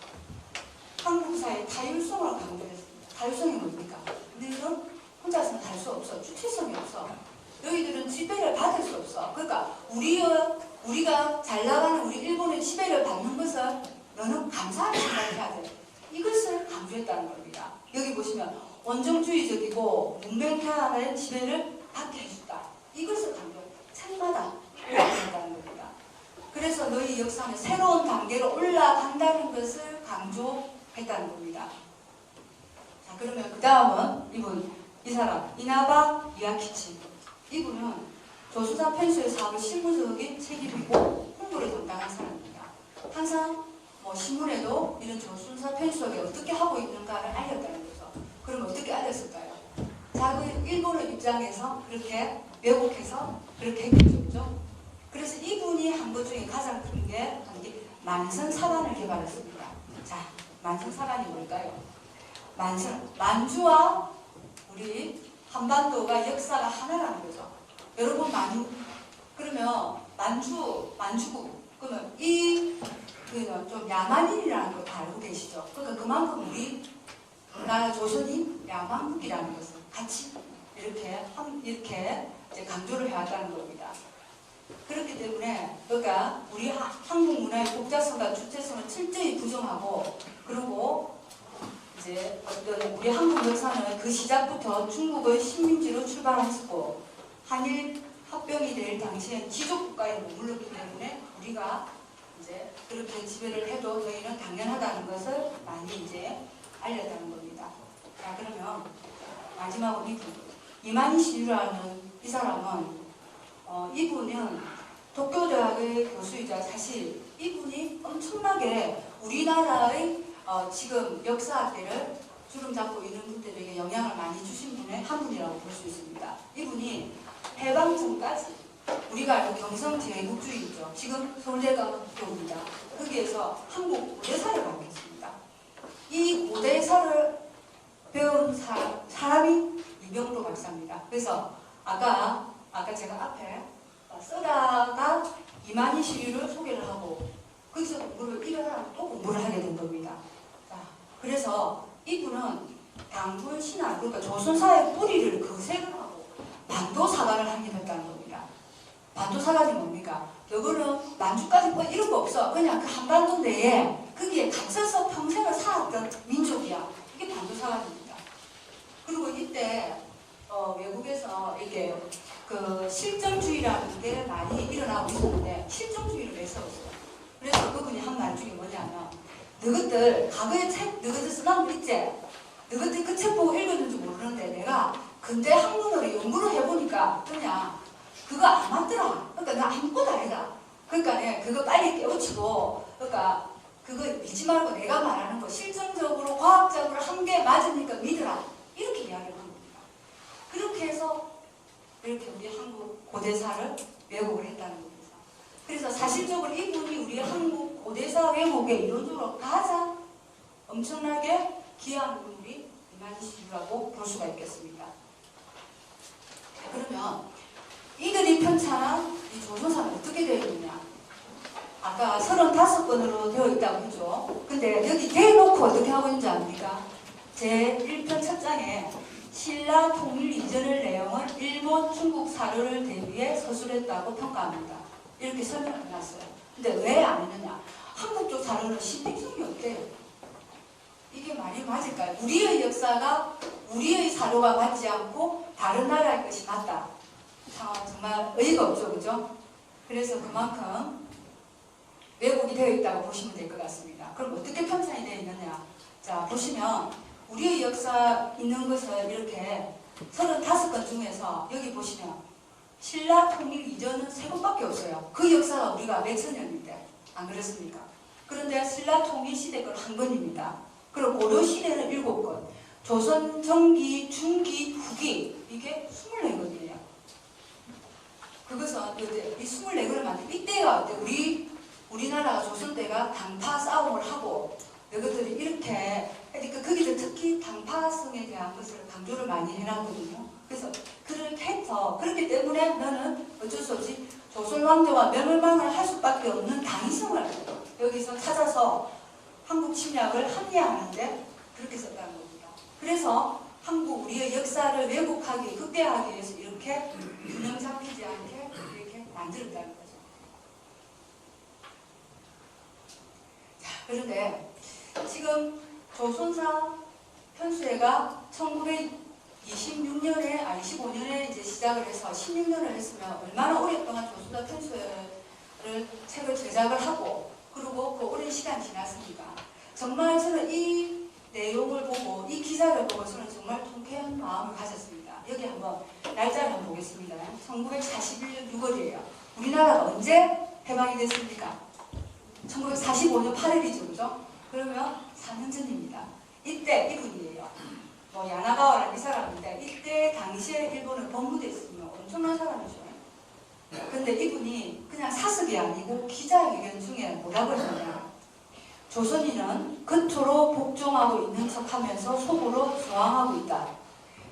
한국사의 타율성을 강조했습니다. 타율성이 뭡니까? 너희들은 혼자서는 할 수 없어. 주체성이 없어. 너희들은 지배를 받을 수 없어. 그러니까 우리가 잘 나가는 우리 일본의 지배를 받는 것을 너는 감사하게 생각해야 돼. 이것을 강조했다는 겁니다. 여기 보시면 원정주의적이고 문명화된 지배를 받게 해준다. 이것을 강조, 책마다 강조했다는 겁니다. 그래서 너희 역사는 새로운 단계로 올라간다는 것을 강조했다는 겁니다. 자, 그러면 그 다음은 이 사람 이나바 미야키치. 이분은 조수사 펜수의 사업을 실무적인 책임이고 홍보를 담당한 사람입니다. 항상 신문에도 이런 조수사 펜수가 어떻게 하고 있는가를 알렸다는 거죠. 그럼 어떻게 알렸을까요? 자, 그 일본의 입장에서 그렇게 왜곡해서 그렇게 했겠죠. 그래서 이분이 한 것 중에 가장 큰 게 만성사반을 개발했습니다. 자, 만성사반이 뭘까요? 만주와 우리 한반도가 역사가 하나라는 거죠. 여러분 그러면 만주국 그러면 좀 야만인이라는 거 다 알고 계시죠? 그러니까 그만큼 우리 나라 조선이 야만국이라는 것을 같이 이렇게 이제 강조를 해왔다는 겁니다. 그렇기 때문에 그러니까 우리 한국 문화의 독자성과 주체성을 철저히 부정하고 그리고 이제 우리 한국 역사는 그 시작부터 중국의 식민지로 출발했고 한일 합병이 될 당시엔 지속국가에 머물렀기 때문에 우리가 이제 그렇게 지배를 해도 저희는 당연하다는 것을 많이 이제 알렸다는 겁니다. 자, 그러면 마지막으로 이만희시유라는 이 사람은 이분은 도쿄대학의 교수이자 사실 이분이 엄청나게 우리나라의 지금 역사학계를 주름 잡고 있는 분들에게 영향을 많이 주신 분의 한 분이라고 볼 수 있습니다. 이분이 해방 전까지 우리가 알고 경성제국주의 있죠. 지금 서울대학교입니다. 거기에서 한국 고대사를 가르쳤습니다. 이 고대사를 배운 사람이 이병로 박사입니다. 그래서 아까 제가 앞에 쓰다가 이만희시유를 소개를 하고 거기서 공부를 이런 사람 또 공부를 하게 된 겁니다. 자, 그래서 이분은 당군 신화 그러니까 조선사의 뿌리를 거색을 하고 반도사관을 확립했다는 겁니다. 반도사관이 뭡니까? 이거는 만주까지 뭐 이런 거 없어. 그냥 그 한반도 내에 거기에 갇혀서 평생을 살았던 민족이야. 이게 반도사관입니다. 그리고 이때 외국에서 이게 그 실정주의라는 게 많이 일어나고 있었는데 실정주의를 왜 세웠어요? 그래서 그분이 한 말 중에 뭐냐면 너희들 과거의 책 너희들 쓰는 거 있지? 너희들 그 책 보고 읽었는지 모르는데 내가 근대 학문으로 연구를 해보니까 그냥 그거 안 맞더라. 그러니까 나 아무것도 아니다. 그러니까 그거 빨리 깨우치고 그러니까 그거 믿지 말고 내가 말하는 거 실증적으로 과학적으로 한 게 맞으니까 믿으라. 이렇게 이야기를 합니다. 그렇게 해서 이렇게 우리 한국 고대사를 왜곡을 했다는 겁니다. 그래서 사실적으로 이분이 우리 한국 고대사 왜곡의 이론적으로 가장 엄청나게 기여한 인물이 이만희시유라고 볼 수가 있겠습니다. 그러면 이들이 편찬한 이 조선사는 어떻게 되어 있느냐? 아까 35권으로 되어 있다고 했죠. 근데 여기 대놓고 어떻게 하고 있는지 압니까? 제1편 첫 장에 신라 통일 이전의 내용은 일본, 중국 사료를 대비해 서술했다고 평가합니다. 이렇게 설명을 해놨어요. 근데 왜 안 했느냐? 한국 쪽 사료는 신빙성이 없대요. 이게 말이 맞을까요? 우리의 역사가 우리의 사료가 맞지 않고 다른 나라의 것이 맞다. 정말 의의가 없죠, 그죠? 그래서 그만큼 왜곡이 되어 있다고 보시면 될 것 같습니다. 그럼 어떻게 편찬이 되어 있느냐? 자, 보시면 우리의 역사 있는 것은 이렇게 35권 중에서 여기 보시면 신라 통일 이전은 3권밖에 없어요. 그 역사가 우리가 몇천 년인데 안 그렇습니까? 그런데 신라 통일 시대 건 1권입니다. 그리고 고려 시대는 7권, 조선 전기, 중기, 후기 이게 24권이에요. 그것은 이 24권을 만든 이때가 어때? 우리나라가 조선 때가 당파 싸움을 하고 너희들이 이렇게 그러니까 거기서 특히 당파성에 대한 것을 강조를 많이 해놨거든요. 그래서 그렇게 해서 그렇기 때문에 너는 어쩔 수 없이 조선 왕조와 멸망을 할 수밖에 없는 당위성을 여기서 찾아서 한국 침략을 합리화하는데 그렇게 썼다는 겁니다. 그래서 한국 우리의 역사를 왜곡하기, 극대화하기 위해서 이렇게 균형 잡히지 않게 이렇게 만들었다는 거죠. 자, 그런데 지금 조선사 편수회가 1926년에 25년에 이제 시작을 해서 16년을 했으면 얼마나 오랫동안 조선사 편수회를 책을 제작을 하고 그리고 그 오랜 시간이 지났습니까? 정말 저는 이 내용을 보고 이 기사를 보고 저는 정말 통쾌한 마음을 가졌습니다. 여기 한번 날짜를 한번 보겠습니다. 1941년 6월이에요. 우리나라가 언제 해방이 됐습니까? 1945년 8월이죠, 그죠? 그러면 4년 전입니다. 이때 이분이에요. 뭐 야나가와라는 이 사람인데 이때 당시에 일본을 법무대했으면 엄청난 사람이죠. 근데 이분이 그냥 사석이 아니고 기자회견 중에 뭐라고 했느냐. 조선인은 겉으로 복종하고 있는 척하면서 속으로 저항하고 있다.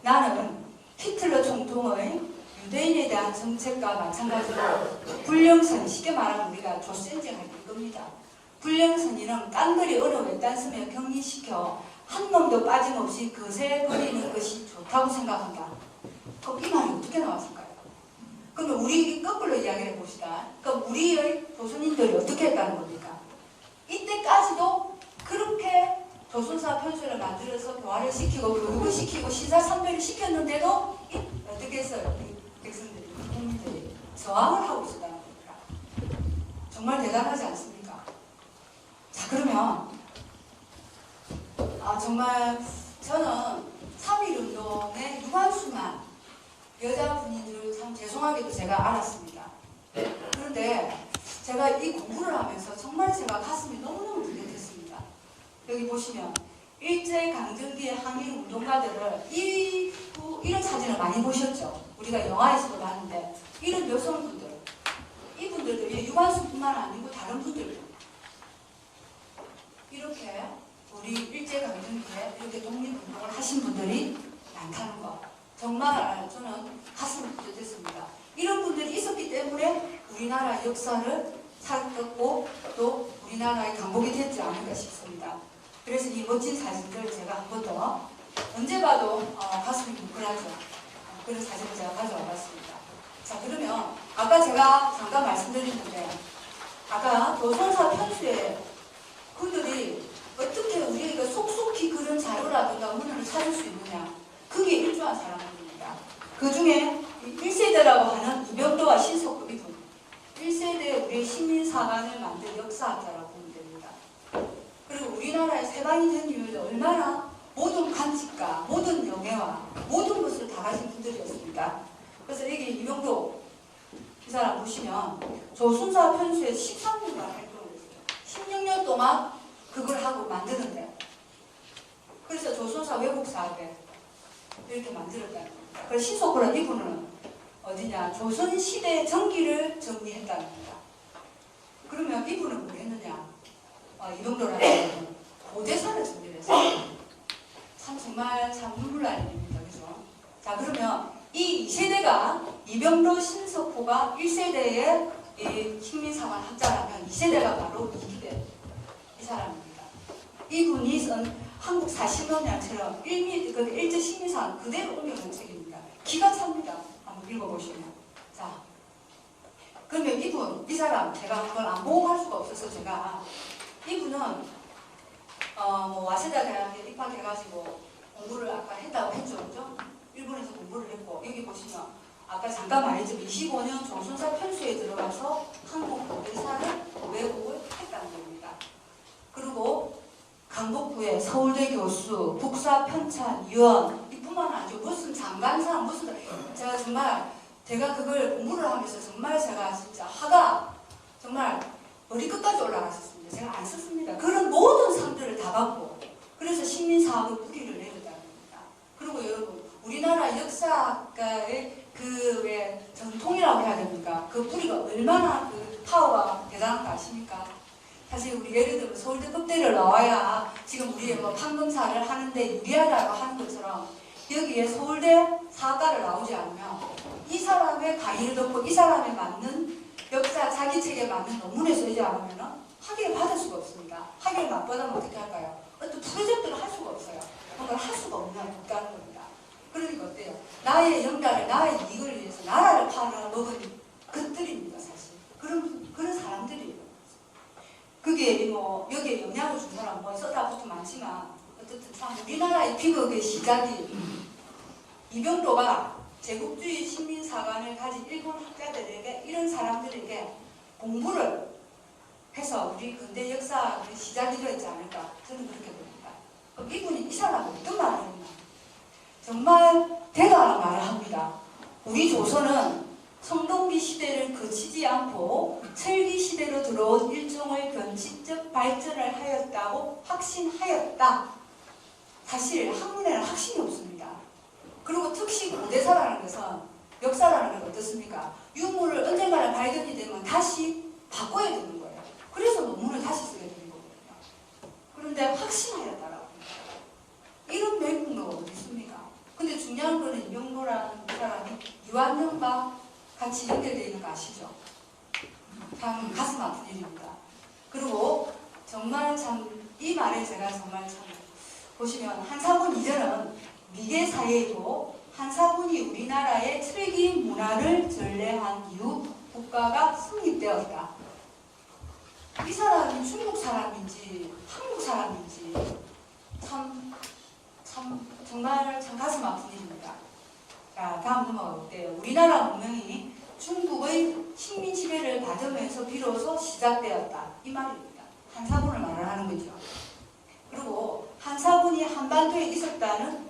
나는 히틀러 총통의 유대인에 대한 정책과 마찬가지로 불령선, 쉽게 말하면 우리가 조센징할 겁니다. 불령선인은 깡그리 어느 외딴섬에 격리시켜 한 놈도 빠짐없이 거세거리는 것이 좋다고 생각한다. 그럼 이 말이 어떻게 나왔을까요? 그러면 우리 거꾸로 이야기를 해봅시다. 그럼 우리의 조선인들이 어떻게 했다는 겁니까? 이때까지도 그렇게 조선사 편수를 만들어서 교화를 시키고 교육을 시키고 신사선별을 시켰는데도 어떻게 했어요? 백성들이, 국민들이 저항을 하고 있었다는 겁니다. 정말 대단하지 않습니까? 자, 그러면 정말 저는 3.1운동의 유관순한 여자분이들 참 죄송하게도 제가 알았습니다. 그런데 제가 이 공부를 하면서 정말 제가 가슴이 너무너무 울컥했습니다. 여기 보시면 일제강점기의 항일운동가들을 이런 사진을 많이 보셨죠? 우리가 영화에서도 봤는데 이런 여성분들, 이분들도 유관순뿐만 아니고 다른 분들도 이렇게 우리 일제강점기에 이렇게 독립운동을 하신 분들이 많다는 거 정말 저는 가슴이 뿌듯했습니다. 이런 분들이 있었기 때문에 우리나라 역사를 살폈고 또 우리나라의 강복이 됐지 않을까 싶습니다. 그래서 이 멋진 사진들 제가 한 번 더 언제 봐도 가슴이 뭉클하죠. 그런 사진을 제가 가져와 봤습니다. 자, 그러면 아까 제가 잠깐 말씀드렸는데 아까 조선사 편수에 그들이 어떻게 우리가 속속히 그런 자료라든가 문헌을 찾을 수 있느냐, 그게 일조한 사람들입니다. 그 중에 1세대라고 하는 이병도와 신석구 이분, 1세대 우리의 식민사관을 만든 역사학자라고 보면 됩니다. 그리고 우리나라에 해방이 된 이후에 얼마나 모든 간직과 모든 영예와 모든 것을 다 가진 분들이었습니다. 그래서 여기 이병도 이 사람 보시면 조선사 편수에 13년간 활동을 했어요. 16년 동안 그걸 하고 만드는데, 그래서 조선사 왜곡사학에 이렇게 만들었다는 겁니다. 그래서 신석구란 이분은 어디냐, 조선시대 전기를 정리했다는 겁니다. 그러면 이분은 뭐 했느냐, 이병도라는 분은 고대사를 정리를 했어요. 참 정말 참 눈물 나는 일입니다. 그죠? 자, 그러면 이 2세대가 이병도, 신석구가 1세대의 식민사관 학자라면 2세대가 바로 이기배 이 사람입니다. 이분이 쓴 한국 40년량처럼 일제 식민사관 그대로 옮겨놓은 책입니다. 기가 찹니다. 한번 읽어보시면. 자, 그러면 이 사람 제가 그걸 안 보고 갈 수가 없어서 제가 이분은 뭐 와세다 대학에 입학해가지고 공부를 아까 했다고 했죠, 그죠? 일본에서 공부를 했고 여기 보시면 아까 잠깐 말했지만 25년 조선사 편수에 들어가서 한국 고대사를 왜곡을 했다는 겁니다. 그리고 강북부의 서울대 교수, 북사 편찬 위원 이뿐만 아니죠. 무슨 장관상 무슨 제가 그걸 공부를 하면서 정말 제가 진짜 하가 정말 머리끝까지 올라갔었습니다. 제가 안 썼습니다. 그런 모든 상들을 다 받고 그래서 식민사학의 뿌리를 내렸다는 겁니다. 그리고 여러분 우리나라 역사학과의 그 왜 전통이라고 해야 됩니까? 그 뿌리가 얼마나 그 파워가 대단한 거 아십니까? 사실 우리 예를 들면 서울대 법대를 나와야 지금 우리 뭐 판검사를 하는데 유리하다고 하는 것처럼 여기에 서울대 사학과를 나오지 않으면 이 사람의 강의를 듣고 이 사람에 맞는 역사 자기 책에 맞는 논문을 쓰지 않으면 학위를 받을 수가 없습니다. 학위를 못 받으면 어떻게 할까요? 어떤 프로젝트를 할 수가 없어요. 뭔가를 할 수가 없다는 겁니다. 그러니까 어때요? 나의 영달을 나의 이익을 위해서 나라를 팔아먹은 것들입니다. 사실 그런 사람들이에요. 그게 뭐 여기에 영향을 준 사람 뭐 써다부터 많지만 어쨌든 참 우리나라의 비극의 시작이 이병도가 제국주의 식민사관을 가진 일본 학자들에게 이런 사람들에게 공부를 해서 우리 근대 역사의 시작이 되었지 않을까 저는 그렇게 봅니다. 그럼 이분이 이 사람은 어떤 말을 했나? 정말 대단한 말을 합니다. 우리 조선은 성동기 시대를 거치지 않고 철기 시대로 들어온 일종의 변칙적 발전을 하였다고 확신하였다. 사실 학문에는 확신이 없습니다. 그리고 특히 고대사라는 것은 역사라는 건 어떻습니까? 유물을 언젠가는 발견이 되면 다시 바꿔야 되는 거예요. 그래서 논문을 다시 쓰게 되는 거거든요. 그런데 확신하였다라고 합니다. 이런 맥락은 어디 있습니까? 근데 중요한 거는 이병도라는 사람이 유한영과 같이 연결되어 있는 거 아시죠? 참 가슴 아픈 일입니다. 그리고 정말 참 이 말에 제가 정말 참 보시면 한사분 이전은 미개 사회이고 한사분이 우리나라의 철기 문화를 전래한 이후 국가가 성립되었다. 이 사람이 중국 사람인지 한국 사람인지 정말 참 가슴 아픈 일입니다. 자, 다음 넘어가 볼게요. 우리나라 문명이 중국의 식민 지배를 받으면서 비로소 시작되었다. 이 말입니다. 한사분을 말을 하는 거죠. 그리고 한사분이 한반도에 있었다는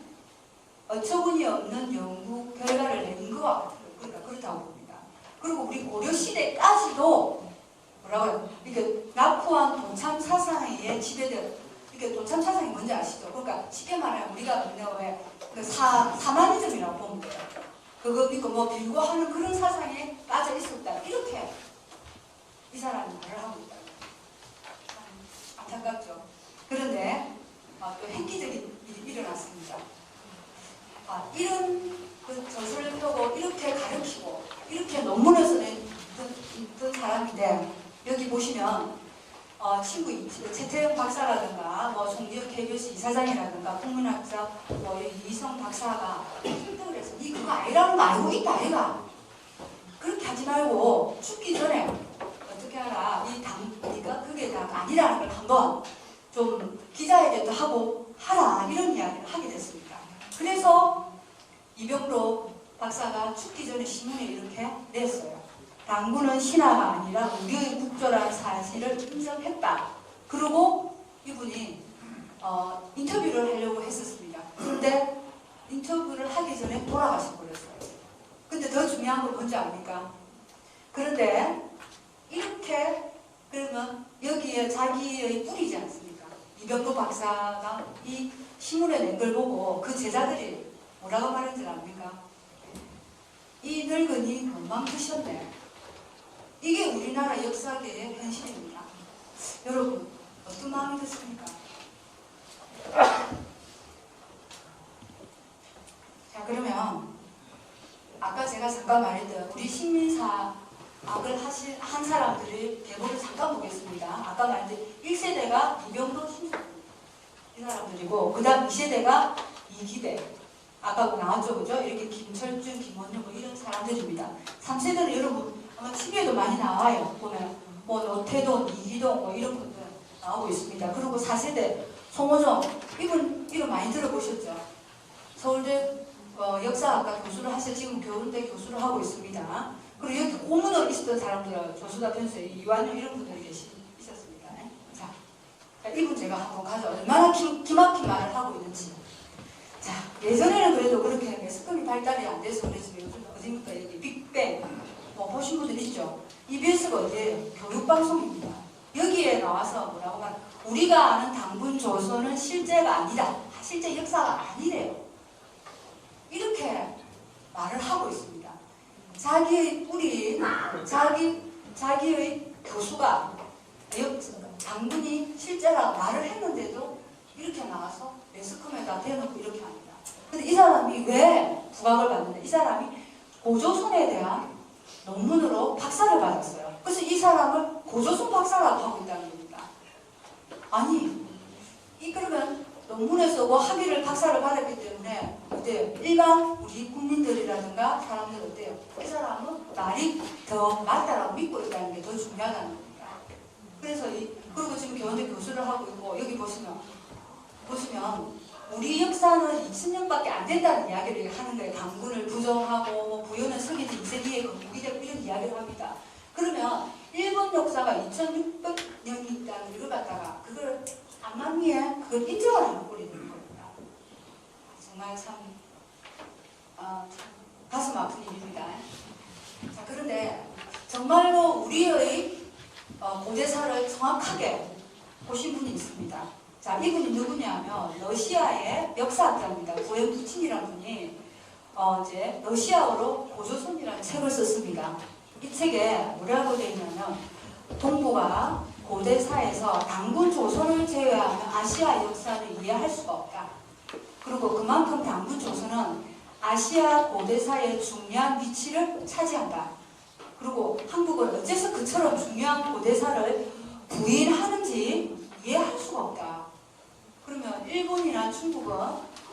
어처구니 없는 연구 결과를 낸 것과 같아요. 그러니까 그렇다고 봅니다. 그리고 우리 고려시대까지도 뭐라고요? 이렇게 낙후한 도참 사상에 지배되어 이게 도참 사상이 뭔지 아시죠? 그러니까 쉽게 말하면 우리가 왜 사마니즘이라고 보면 돼요. 그거 믿고 뭐 빌고 하는 그런 사상에 빠져 있었다. 이렇게 이 사람이 말을 하고 있다. 안타깝죠. 그런데 또 획기적인 일이 일어났습니다. 이런 그 저술을 펴고 이렇게 가르치고 이렇게 논문을 써낸 사람인데 여기 보시면 친구 최태영 박사라든가 뭐 송지혁 개교수 이사장이라든가 국문학자 뭐 이성 박사가 힘들어 해서 니 그거 아니라는 거 알고 있다 아이가 그렇게 하지 말고 죽기 전에 어떻게 하라 네가 그게 다 아니라는 걸 한번 좀 기자회견도 하고 하라 이런 이야기를 하게 됐습니다. 그래서 이병도 박사가 죽기 전에 신문에 이렇게 냈어요. 당군은 신하가 아니라 우리의 국조라는 사실을 인정했다. 그리고 이분이 인터뷰를 하려고 했었습니다. 그런데 인터뷰를 하기 전에 돌아가셔 버렸어요. 근데 더 중요한 건 뭔지 압니까? 그런데 이렇게 그러면 여기에 자기의 뿔이지 않습니까? 이병도 박사가 이 신문에 낸 걸 보고 그 제자들이 뭐라고 말했는지 압니까? 이 늙은이 금방 드셨네. 이게 우리나라 역사계의 현실입니다. 여러분 어떤 마음이 드십니까? 자 그러면 아까 제가 잠깐 말했던 우리 식민사학을 한 사람들의 계보를 잠깐 보겠습니다. 아까 말했던 1세대가 이병도 신사분 이 사람들이고 그 다음 2세대가 이기배 아까 나왔죠 그죠? 이렇게 김철준, 김원효 뭐 이런 사람들입니다. 3세대는 여러분 아마 TV에도 많이 나와요. 보면 뭐 노태돈, 이기동 뭐 이런 분들 나오고 있습니다. 그리고 4세대 송호정 이분 많이 들어보셨죠? 서울대 역사학과 교수를 하셔서 지금 교훈대 교수를 하고 있습니다. 그리고 여기 고문으로 있었던 사람들 조수다 변수에 이완용 이런 분들이 있었습니다. 자, 이분 제가 한번 가져 얼마나 기막힌 말을 하고 있는지. 자, 예전에는 그래도 그렇게 매스컴이 발달이 안 돼서 그랬지만 요즘 어디입니까? 여기 빅뱅 뭐 보신 분들 있죠? EBS가 어디예요? 교육방송입니다. 여기에 나와서 뭐라고 말하면 우리가 아는 당분 조선은 실제가 아니다. 실제 역사가 아니래요. 이렇게 말을 하고 있습니다. 자기의 뿌리, 자기의 교수가 당분이 실제라고 말을 했는데도 이렇게 나와서 매스컴에다 대놓고 이렇게 합니다. 근데 이 사람이 왜 부각을 받는데 이 사람이 고조선에 대한 논문으로 박사를 받았어요. 그래서 이 사람을 고조선 박사라고 하고 있다는 겁니다. 아니, 그러면 논문을 쓰고 학위를 박사를 받았기 때문에 어때요? 일반 우리 국민들이라든가 사람들 어때요? 이 사람은 말이 더 맞다라고 믿고 있다는 게 더 중요하다는 겁니다. 그래서 그리고 지금 교원대 교수를 하고 있고 여기 보시면 보시면 우리 역사는 2000년밖에 안 된다는 이야기를 하는 거예요. 당군을 부정하고 뭐 부여는 서기지 이세기에 건국이 되고 이런 이야기를 합니다. 그러면 일본 역사가 2600년이 있다는 이걸 갖다가 그걸 안만위에 그걸 인정을 안 하고 있는 겁니다. 정말 참 가슴 아픈 일입니다. 자, 그런데 정말로 우리의 고대사를 정확하게 보신 분이 있습니다. 자, 이분이 누구냐면 러시아의 역사학자입니다. 고엔 부친이라는 분이 이제 러시아어로 고조선이라는 책을 썼습니다. 이 책에 뭐라고 되어 있냐면 동북아 고대사에서 당군 조선을 제외하면 아시아 역사는 이해할 수가 없다. 그리고 그만큼 당군 조선은 아시아 고대사의 중요한 위치를 차지한다. 그리고 한국은 어째서 그처럼 중요한 고대사를 부인하는지 이해할 수가 없다. 그러면 일본이나 중국은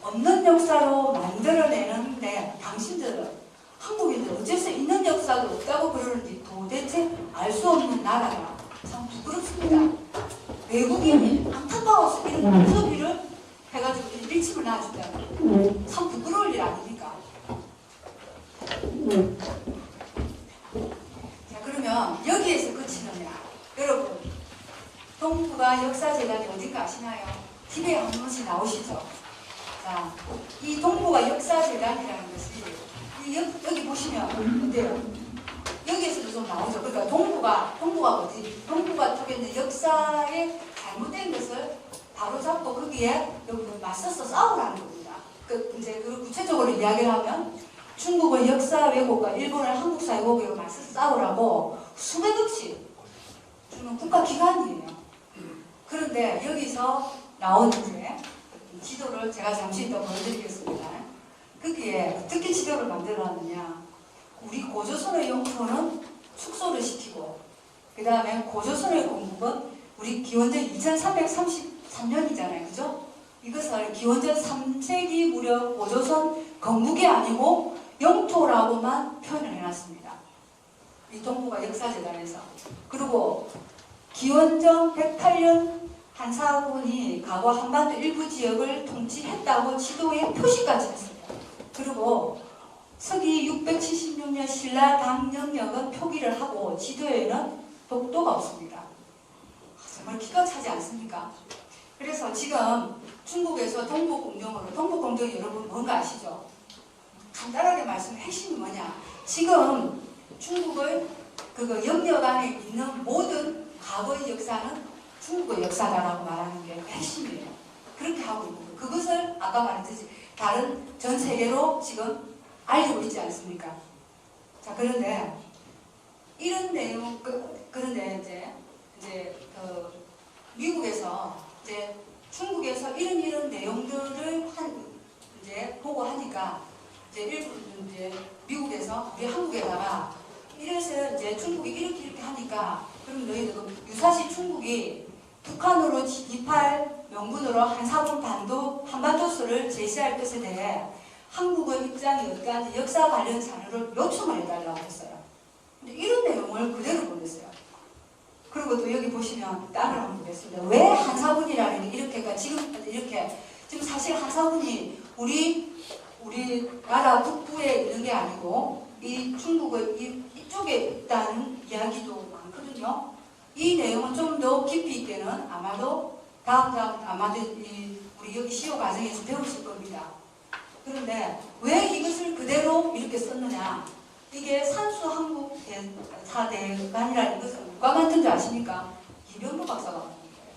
없는 역사로 만들어내는데 당신들은 한국인들 어째서 있는 역사도 없다고 그러는지 도대체 알 수 없는 나라가 참 부끄럽습니다. 외국인이 안타까워서 이런 인터뷰를 해가지고 일침을 놔준다는 참 부끄러울 일 아닙니까? 자, 그러면 여기에서 끝이느냐? 여러분, 동북아 역사재단이 어딘가 아시나요? TV에 한 번씩 나오시죠? 자, 이 동북아 역사재단이라는 것이 여기 보시면 어때요? 여기에서도 좀 나오죠. 그러니까 동북아가 어디? 동북아 쪽에 있는 역사의 잘못된 것을 바로잡고 거기에 여기 맞서서 싸우라는 겁니다. 이제 그 구체적으로 이야기를 하면 중국의 역사 왜곡과 일본의 한국사 왜곡에 맞서서 싸우라고 수백억씩 주는 국가기관이에요. 그런데 여기서 나온 이제 지도를 제가 잠시 이따 보여드리겠습니다. 거기에 어떻게 지도를 만들어놨느냐. 우리 고조선의 영토는 축소를 시키고 그 다음에 고조선의 건국은 우리 기원전 2333년이잖아요. 그죠? 이것을 기원전 3세기 무렵 고조선 건국이 아니고 영토라고만 표현을 해놨습니다. 이 동북아 역사재단에서. 그리고 기원전 108년 한사군이 과거 한반도 일부 지역을 통치했다고 지도에 표시까지 했습니다. 그리고 서기 676년 신라 당영역은 표기를 하고 지도에는 독도가 없습니다. 정말 기가 차지 않습니까? 그래서 지금 중국에서 동북공정으로, 동북공정이 여러분 뭔가 아시죠? 간단하게 말씀해 핵심이 뭐냐? 지금 중국의 그 영역 안에 있는 모든 과거의 역사는 중국의 역사다라고 말하는 게 핵심이에요. 그렇게 하고 있는 거예요. 그것을 아까 말했듯이 다른 전 세계로 지금 알리고 있지 않습니까? 자, 그런데 이런 내용, 그런데 이제 미국에서 이제 중국에서 이런 내용들을 이제 보고 하니까 이제 일부 이제 미국에서 우리 한국에다가 이래서 이제 중국이 이렇게 하니까 그럼 너희들 유사시 중국이 북한으로 진입할 명분으로 한사군 한반도수를 제시할 것에 대해 한국의 입장이 어떠한지 역사 관련 자료를 요청을 해달라고 했어요. 근데 이런 내용을 그대로 보냈어요. 그리고 또 여기 보시면 땅을 한번 보겠습니다. 왜 한사군이라는 게 이렇게까지 지금 사실 한사군이 우리 나라 북부에 있는 게 아니고 이 중국의 이쪽에 있다는 이야기도 많거든요. 이 내용은 좀 더 깊이 있게는 아마도 아마도 우리 여기 시효 과정에서 배우실 겁니다. 그런데 왜 이것을 그대로 이렇게 썼느냐? 이게 산수 한국 사대관이라는 것을 누가 만든 줄 아십니까? 이병도 박사가 만든 거예요.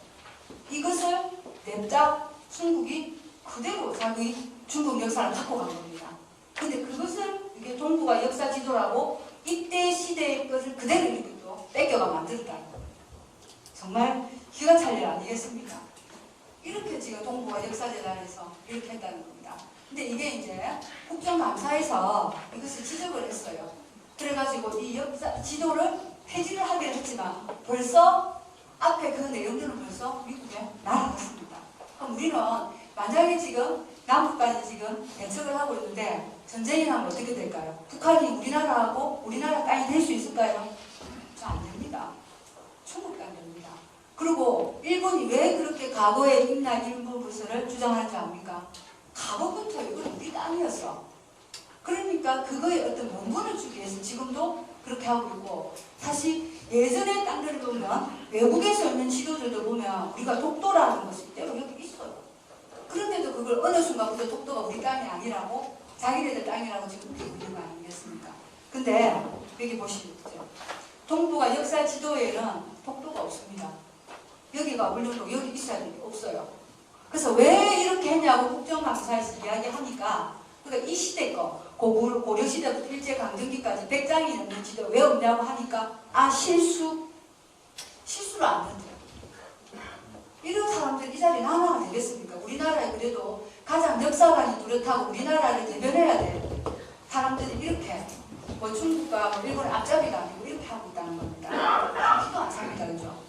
이것을 냅작 중국이 그대로 자기 중국 역사를 갖고 간 겁니다. 근데 그것을 이게 동북아 역사 지도라고 이때 시대의 것을 그대로 이렇게 또 뺏겨가 만들었다는 거예요. 정말 기가 찰 일 아니겠습니까? 이렇게 지금 동북아 역사재단에서 이렇게 했다는 겁니다. 근데 이게 이제 국정감사에서 이것을 지적을 했어요. 그래가지고 이 역사 지도를 폐지를 하기는 했지만 벌써 앞에 그 내용들은 벌써 미국에 날아갔습니다. 그럼 우리는 만약에 지금 남북간이 지금 대척을 하고 있는데 전쟁이 나면 어떻게 될까요? 북한이 우리나라하고 우리나라 땅이 될 수 있을까요? 안 됩니다. 충분히 안 됩니다. 그리고 일본이 왜 그렇게 과거에 임나 일부 것을 주장하는지 압니까? 과거부터 이건 우리 땅이었어. 그러니까 그거에 어떤 원본을 주기 위해서 지금도 그렇게 하고 있고, 사실 예전의 땅들을 보면 외국에서 있는 지도들도 보면 우리가 독도라는 것이 때로 여기 있어요. 그런데도 그걸 어느 순간부터 독도가 우리 땅이 아니라고 자기네들 땅이라고 지금 그러고 있는 거 아니겠습니까? 근데 여기 보시죠. 동북아 역사 지도에는 독도가 없습니다. 여기가 울릉도 여기 있어야 되는데 없어요. 그래서 왜 이렇게 했냐고 국정감사에서 이야기하니까, 그러니까 이 시대 거 고려시대부터 일제강점기까지 100장이 넘는 지도 왜 없냐고 하니까 실수를 안 한대요. 이런 사람들 이 자리에 하나가 되겠습니까? 우리나라에 그래도 가장 역사관이 뚜렷하고 우리나라를 대변해야 돼 사람들이 이렇게 뭐 중국과 뭐 일본의 앞잡이가 아니고 이렇게 하고 있다는 겁니다. 기도 안 찹니다. 그죠?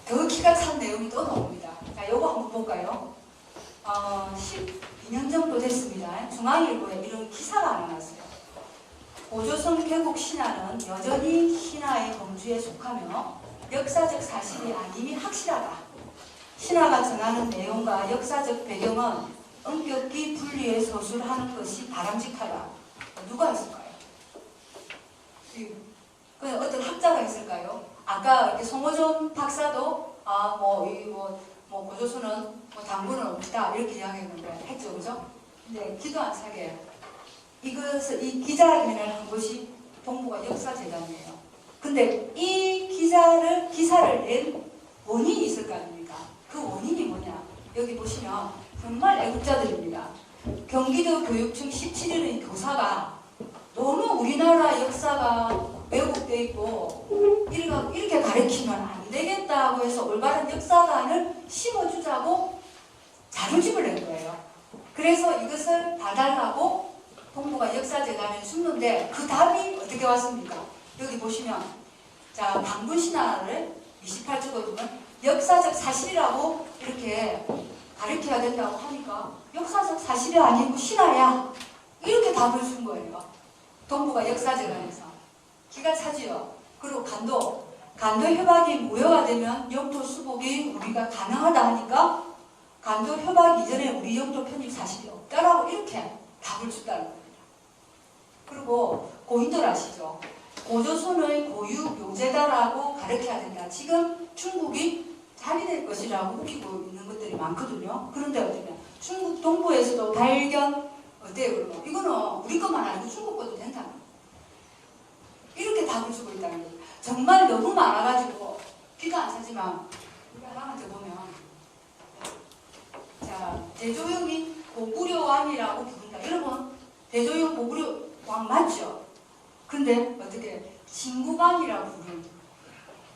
더 기가 찬 내용이 또 나옵니다. 자, 요거 한번 볼까요? 12년 정도 됐습니다. 중앙일보에 이런 기사가 하나 났어요. 고조선 개국 신화는 여전히 신화의 범주에 속하며 역사적 사실이 아님이 확실하다. 신화가 전하는 내용과 역사적 배경은 엄격히 분리해 서술하는 것이 바람직하다. 누가 했을까요? 어떤 학자가 있을까요? 아까 이렇게 송호준 박사도 고조선은 당분은 없다 이렇게 이야기했는데 했죠, 그죠? 근데 기도 안 차게 이 기자회견을 한 곳이 동북아 역사재단이에요. 근데 이 기사를 낸 원인이 있을 거 아닙니까? 그 원인이 뭐냐? 여기 보시면 정말 애국자들입니다. 경기도 교육청 17일의 교사가 너무 우리나라 역사가 왜곡되어 있고 이렇게 가르치면 안 되겠다고 해서 올바른 역사관을 심어주자고 자료집을 낸 거예요. 그래서 이것을 봐달라고 동북아 역사재단에 줬는데 그 답이 어떻게 왔습니까? 여기 보시면 자 방분신화를 28쪽을 보면 역사적 사실이라고 이렇게 가르쳐야 된다고 하니까 역사적 사실이 아니고 신화야 이렇게 답을 준 거예요. 동북아 역사재단에서. 기가 차지요. 그리고 간도 협약이 무효가 되면 영토 수복이 우리가 가능하다 하니까 간도 협약 이전에 우리 영토 편입 사실이 없다라고 이렇게 답을 줬다는 겁니다. 그리고 고인돌 아시죠? 고조선의 고유 묘제다라고 가르쳐야 된다. 지금 중국이 자기될 것이라고 웃기고 있는 것들이 많거든요. 그런데 어쩌면 중국 동부에서도 발견 어때요? 그러면 이거는 우리 것만 아니고 중국 것도 된다는 거예요. 이렇게 답을 주고 있다는 거예요. 정말 너무 많아가지고 귀도 안 차지만 우리 하나만 더 보면 자 대조영이 고구려 왕이라고 부른다. 여러분 대조영 고구려 왕 맞죠? 근데 어떻게 진국왕이라고 부르는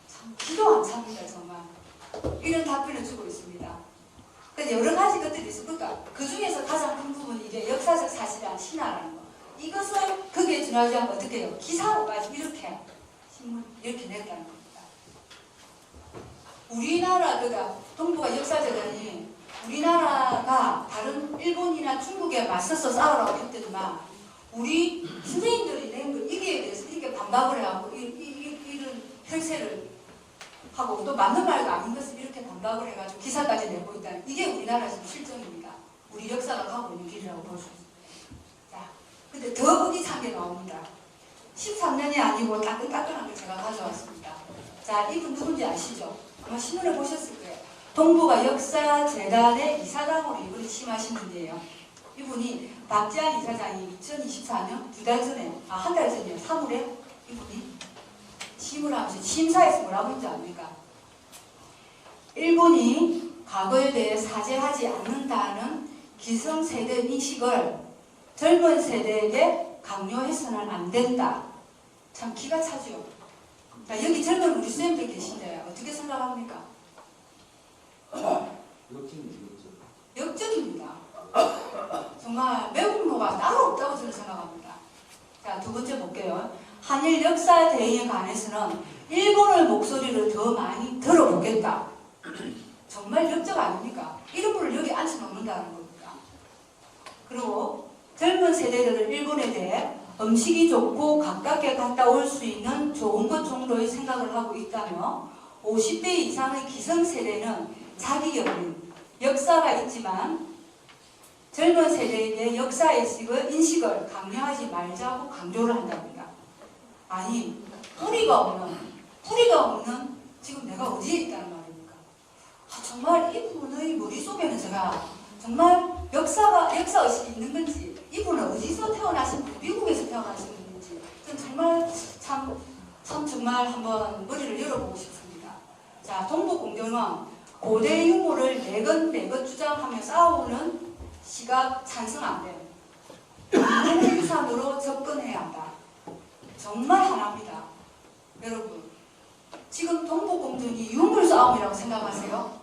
참 귀도 안 찹니다. 정말 이런 답변을 주고 있습니다. 근데 여러 가지 것들이 있으니까 그 중에서 가장 큰 부분이 이게 역사적 사실이란 신화라는 거. 이것을 거기에 준하지 않고 어떻게 해요? 기사로까지 이렇게 신문 이렇게 냈다는 겁니다. 우리나라 그러니까 동북아 역사재단이 우리나라가 다른 일본이나 중국에 맞서서 싸우라고 했더니만 우리 선생님들이 낸 거 이게 대해서 이렇게 반박을 해갖고 이런 혈세를 하고 또 맞는 말도 아닌 것을 이렇게 반박을 해가지고 기사까지 내고 있다는 이게 우리나라에서 실정입니다. 우리 역사가 가고 있는 길이라고 볼 수 있습니다. 자, 근데 더 어디찬 게 나옵니다. 13년이 아니고 따끈따끈한 걸 제가 가져왔습니다. 자, 이분 누군지 아시죠? 아마 신문을 보셨을 거예요. 동북아 역사재단의 이사장으로 이분이 취임하신 분이에요. 이분이 박지한 이사장이 2024년 한 달 전이에요. 3월에 이분이 취임을 하면서 취임사에서 뭐라고 했는지 압니까? 일본이 과거에 대해 사죄하지 않는다는 기성세대 인식을 젊은 세대에게 강요해서는 안 된다. 참 기가 차죠. 자, 여기 젊은 우리 쌤들 계신데 어떻게 생각합니까? 역적입니다. 정말 매국노가 따로 없다고 저는 생각합니다. 자, 두 번째 볼게요. 한일 역사 대의에 관해서는 일본의 목소리를 더 많이 들어보겠다. 정말 역적 아닙니까? 이런 분을 여기 앉혀놓는다는 겁니다. 그리고 젊은 세대들은 일본에 대해 음식이 좋고 가깝게 갔다 올 수 있는 좋은 것 정도의 생각을 하고 있다며 50대 이상의 기성세대는 자기 연민, 역사가 있지만 젊은 세대에게 역사의 인식을 강요하지 말자고 강조를 한답니다. 아니, 뿌리가 없는 지금 내가 어디에 있다는 말입니까? 정말 이분의 머릿속에는 제가 정말 역사의식이 있는 건지, 이분은 어디서 태어나신 분, 미국에서 태어나신 분인지, 전 정말 정말 한번 머리를 열어보고 싶습니다. 자, 동북공정은 고대 유물을 매것 주장하며 싸우는 시각 찬성 안 돼. 문화유산으로 접근해야 한다. 정말 하나입니다. 여러분, 지금 동북공정이 유물 싸움이라고 생각하세요?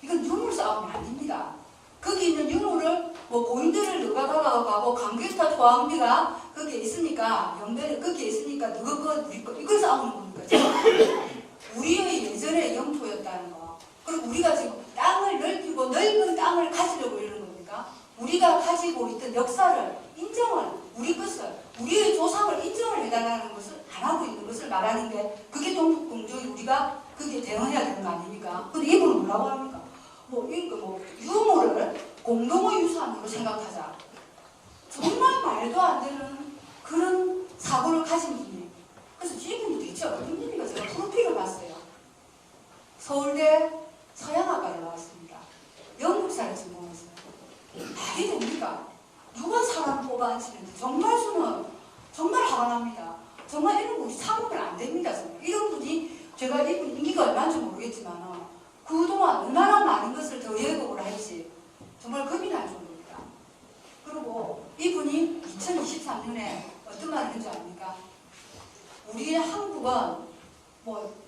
이건 유물 싸움이 아닙니다. 거기 있는 유물을 고인들을 누가 가고 강길타 토왕비가 거기에 있으니까 영변에 거기에 있으니까 누가 이걸 싸우는 겁니까? 우리의 예전의 영토였다는 거. 그리고 우리가 지금 땅을 넓히고 넓은 땅을 가지려고 이러는 겁니까? 우리가 가지고 있던 역사를 우리 것을, 우리의 조상을 인정을 해달라는 것을 안 하고 있는 것을 말하는 게, 그게 동북공정이 우리가 그게 대응해야 되는 거 아닙니까? 근데 이분은 뭐라고 합니까? 유물을 공동의 유산으로 생각하자. 정말 말도 안 되는 그런 사고를 가진 분이에요. 그래서 이분이 대체 어떤 분인가 제가 프로필을 봤어요. 서울대 서양학과를 나왔습니다. 영국사를 전공했어요. 말이 됩니까? 누가 사람 뽑아앉히는데 저는 정말 화가 납니다. 정말 이런 분이 참으면 안 됩니다. 정말. 이런 분이, 제가 이분 인기가 얼마인지 모르겠지만 그동안 얼마나 많은 것을 더 예고를 할지 정말 겁이 날 정도입니다. 그리고 이분이 2023년에 어떤 말을 했는지 아닙니까? 우리 한국은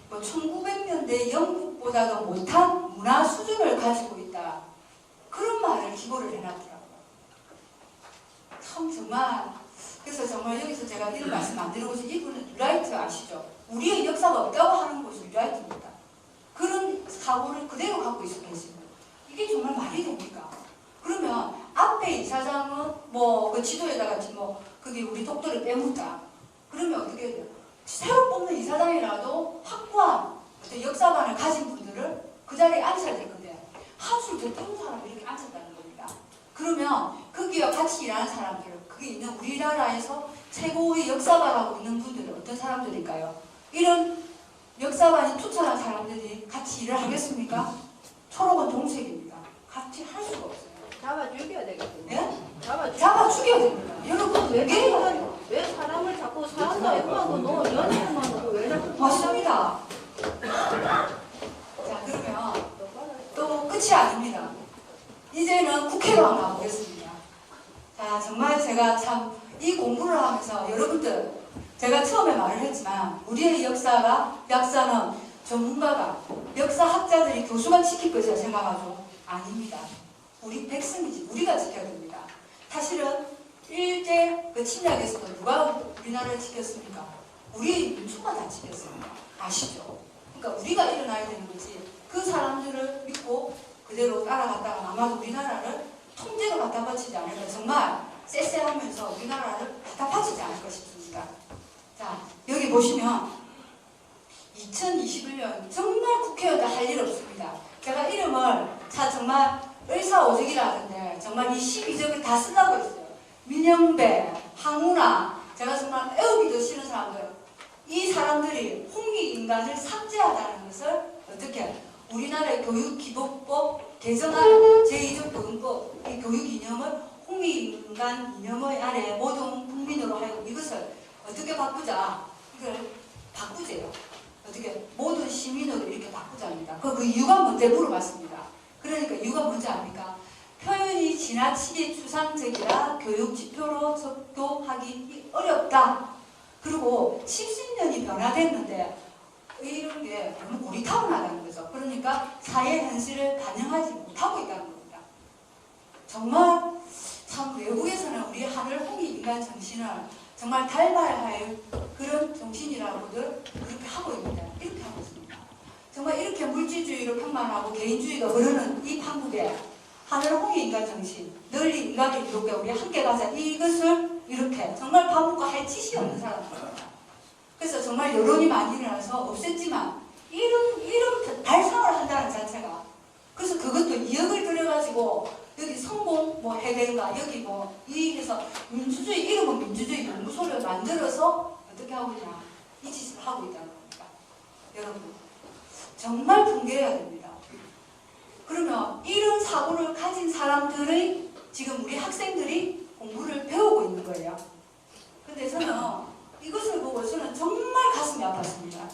1900년대 영국보다도 못한 문화 수준을 가지고 있다. 그런 말을 기고를 해놨더라고요. 참 정말, 그래서 정말 여기서 제가 이런 말씀 안 드리고 싶어요. 이분은 뉴라이트 아시죠? 우리의 역사가 없다고 하는 것이 뉴라이트입니다. 그런 사고를 그대로 갖고 있어 계십니다. 이게 정말 말이 됩니까? 그러면 앞에 이사장은 그 지도에다가 그게 우리 독도를 빼묻다. 그러면 어떻게 해야 돼요? 새로 뽑는 이사장이라도 확고한 어떤 역사관을 가진 분들을 그 자리에 앉혀야 될 건데, 한술 더 떠는 사람을 이렇게 앉혔다는 겁니다. 그러면 거기와 같이 일하는 사람들, 그게 있는 우리나라에서 최고의 역사관하고 있는 분들은 어떤 사람들일까요? 이런 역사관이 투철한 사람들이 같이 일을 하겠습니까? 초록은 동색입니다. 같이 할 수가 없어요. 잡아 죽여야 되겠군요. 예? 잡아 죽여야 됩니다. 여러분, 왜 사람을 자꾸 사람도 예뻐하고 너 연예인만 하고 왜 자꾸 맞습니다. 자, 그러면 또 끝이 아닙니다. 이제는 국회로 한번 가보겠습니다. 자, 정말 제가 참 이 공부를 하면서 여러분들, 제가 처음에 말을 했지만 우리의 역사는 전문가가, 역사학자들이, 교수가 지킬 것이라 생각하죠. 아닙니다. 우리 백성이지, 우리가 지켜야 됩니다. 사실은 일제 침략에서도 누가 우리나라를 지켰습니까? 우리의 민초가 다 지켰습니다. 아시죠? 그러니까 우리가 일어나야 되는 거지, 그 사람들을 믿고 그대로 따라갔다가 아마도 우리나라를 통째로 갖다 바치지 않을까. 정말 쎄쎄하면서 우리나라를 갖다 바치지 않을까 싶습니다. 자, 여기 보시면 2021년 정말 국회의원들 할 일 없습니다. 제가 이름을 정말 을사오적이라는데 정말 이 12적을 다 쓰려고 했어요. 민영배, 항우나, 제가 정말 애우기도 싫은 사람들, 이 사람들이 홍익인간을 삭제하다는 것을 어떻게 우리나라의 교육기본법 개정안 제2조 교육법, 이 교육 이념을 홍익인간 이념의 아래 모든 국민으로 하여금 이것을 어떻게 바꾸자, 이걸 바꾸세요. 어떻게 모든 시민으로 이렇게 바꾸자입니다. 그 이유가 뭔지 물어봤습니다. 그러니까 이유가 뭔지 압니까? 표현이 지나치게 추상적이라 교육 지표로 적용하기 어렵다. 그리고 70년이 변화됐는데 이런 게 너무 고리타분하다는 거죠. 그러니까 사회 현실을 반영하지 못하고 있다는 겁니다. 정말 참 외국에서는 우리 하늘 홍익인간 정신을 정말 닮아야 할 그런 정신이라고들 그렇게 하고 있습니다. 이렇게 하고 있습니다. 정말 이렇게 물질주의를 평만하고 개인주의가 흐르는 이 판국에 하늘 홍익인간 정신, 널리 인간을 이롭게 우리 함께 가자, 이것을 이렇게 정말 바보가 할 짓이 없는 사람들입니다. 그래서 정말 여론이 많이 일어나서 없앴지만 이런 발상을 한다는 자체가 그래서 그것도 2억을 들여가지고 여기 성공 뭐 해대인가 여기 뭐 이해서 민주주의 이름은 민주주의 연구소를 만들어서 어떻게 하고 있냐 이 짓을 하고 있다는 겁니다. 여러분 정말 붕괴해야 됩니다. 그러면 이런 사고를 가진 사람들의 지금 우리 학생들이 공부를 배우고 있는 거예요. 근데 저는 이것을 보고 저는 정말 가슴이 아팠습니다.